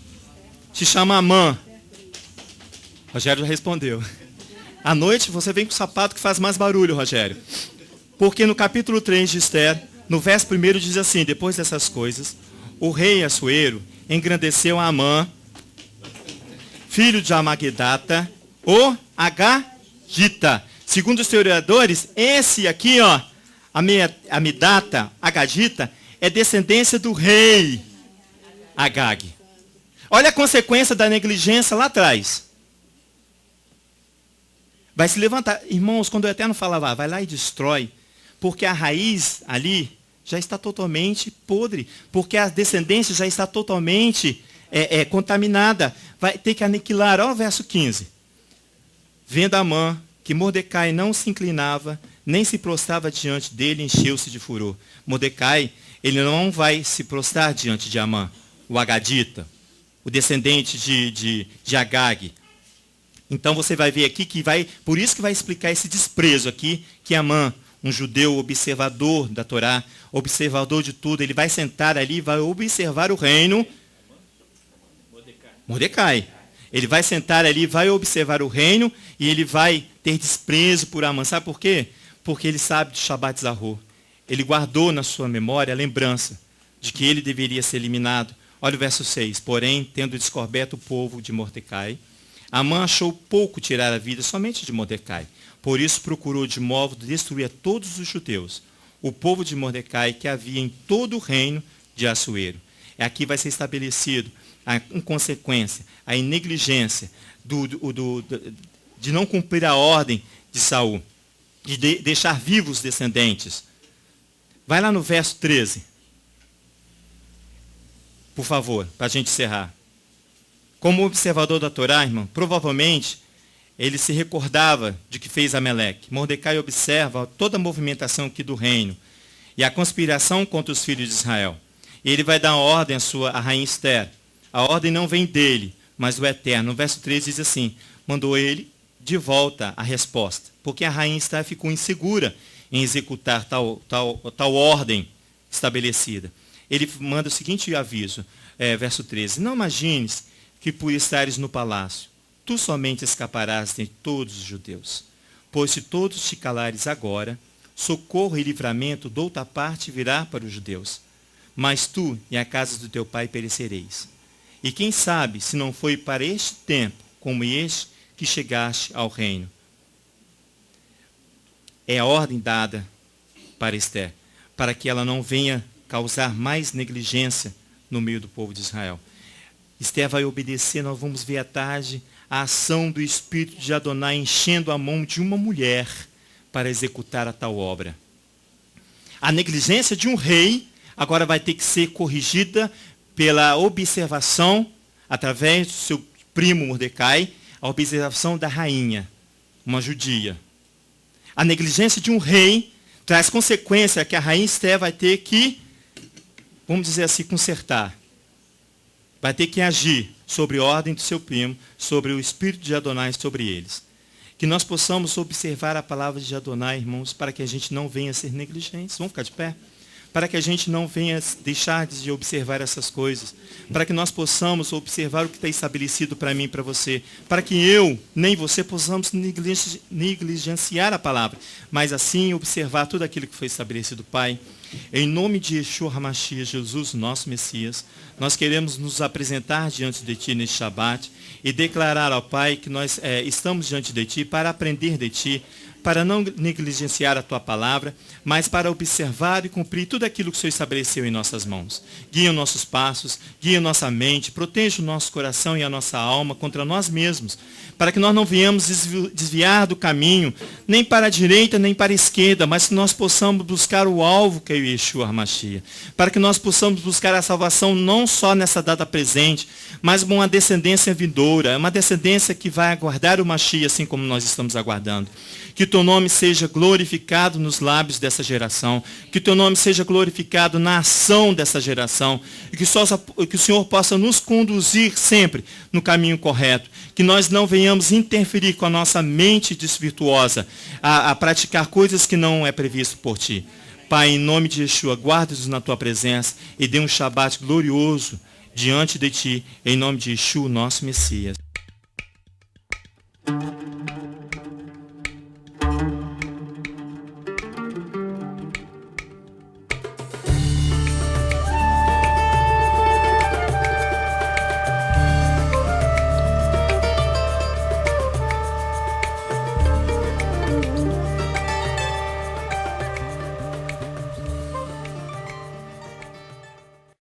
Se chama Amã. Rogério já respondeu. À noite você vem com o sapato que faz mais barulho, Rogério. Porque no capítulo 3 de Esther, no verso 1 diz assim, depois dessas coisas, o rei Assuero engrandeceu a Amã, filho de Amagedata, o Agagita. Segundo os historiadores, esse aqui, ó, Amidata, Agagita, é descendência do rei Agag. Olha a consequência da negligência lá atrás. Vai se levantar. Irmãos, quando o Eterno falava, vai lá e destrói, porque a raiz ali já está totalmente podre, porque a descendência já está totalmente contaminada. Vai ter que aniquilar. Olha o verso 15. Vendo Amã que Mordecai não se inclinava, nem se prostrava diante dele, encheu-se de furor. Mordecai, ele não vai se prostrar diante de Amã, o Agadita, o descendente de Agag. Então você vai ver aqui que vai, por isso que vai explicar esse desprezo aqui, que Amã, um judeu observador da Torá, observador de tudo, ele vai sentar ali e vai observar o reino. Mordecai. Ele vai sentar ali, vai observar o reino e ele vai ter desprezo por Amã. Sabe por quê? Porque ele sabe de Shabat Zahor. Ele guardou na sua memória a lembrança de que ele deveria ser eliminado. Olha o verso 6. Porém, tendo descoberto o povo de Mordecai, Amã achou pouco tirar a vida somente de Mordecai. Por isso procurou de modo de destruir a todos os judeus, o povo de Mordecai que havia em todo o reino de Assuero. Aqui vai ser estabelecido, em consequência, a negligência de não cumprir a ordem de Saul, de deixar vivos os descendentes. Vai lá no verso 13. Por favor, para a gente encerrar. Como observador da Torá, irmão, provavelmente ele se recordava de que fez Amaleque. Mordecai observa toda a movimentação aqui do reino e a conspiração contra os filhos de Israel. E ele vai dar ordem à rainha Esther. A ordem não vem dele, mas do Eterno. No verso 13 diz assim, mandou ele de volta a resposta, porque a rainha Esther ficou insegura em executar tal ordem estabelecida. Ele manda o seguinte aviso, verso 13, não imagines que por estares no palácio, tu somente escaparás de todos os judeus. Pois se todos te calares agora, socorro e livramento de outra parte virá para os judeus. Mas tu e a casa do teu pai perecereis. E quem sabe se não foi para este tempo, como este, que chegaste ao reino. É a ordem dada para Esther, para que ela não venha causar mais negligência no meio do povo de Israel. Esther vai obedecer, nós vamos ver à tarde a ação do Espírito de Adonai enchendo a mão de uma mulher para executar a tal obra. A negligência de um rei agora vai ter que ser corrigida pela observação, através do seu primo Mordecai, a observação da rainha, uma judia. A negligência de um rei traz consequência que a rainha Esther vai ter que, vamos dizer assim, consertar. Vai ter que agir sobre a ordem do seu primo, sobre o Espírito de Adonai sobre eles. Que nós possamos observar a palavra de Adonai, irmãos, para que a gente não venha a ser negligentes. Vamos ficar de pé? Para que a gente não venha deixar de observar essas coisas. Para que nós possamos observar o que está estabelecido para mim e para você. Para que eu, nem você, possamos negligenciar a palavra. Mas assim observar tudo aquilo que foi estabelecido, Pai. Em nome de Yeshua HaMashiach, Jesus, nosso Messias, nós queremos nos apresentar diante de Ti neste Shabat e declarar ao Pai que nós estamos diante de Ti para aprender de Ti, para não negligenciar a Tua palavra, mas para observar e cumprir tudo aquilo que o Senhor estabeleceu em nossas mãos. Guia os nossos passos, guia nossa mente, proteja o nosso coração e a nossa alma contra nós mesmos, para que nós não venhamos desviar do caminho, nem para a direita, nem para a esquerda, mas que nós possamos buscar o alvo que é o Yeshua HaMashiach, para que nós possamos buscar a salvação não só nessa data presente, mas uma descendência vindoura, uma descendência que vai aguardar o Mashiach, assim como nós estamos aguardando. Que o Teu nome seja glorificado nos lábios dessa geração, que o Teu nome seja glorificado na ação dessa geração, e que o Senhor possa nos conduzir sempre no caminho correto, que nós não venhamos interferir com a nossa mente desvirtuosa, a praticar coisas que não é previsto por Ti. Pai, em nome de Yeshua, guarda-nos na Tua presença e dê um Shabat glorioso diante de Ti, em nome de Yeshua, nosso Messias.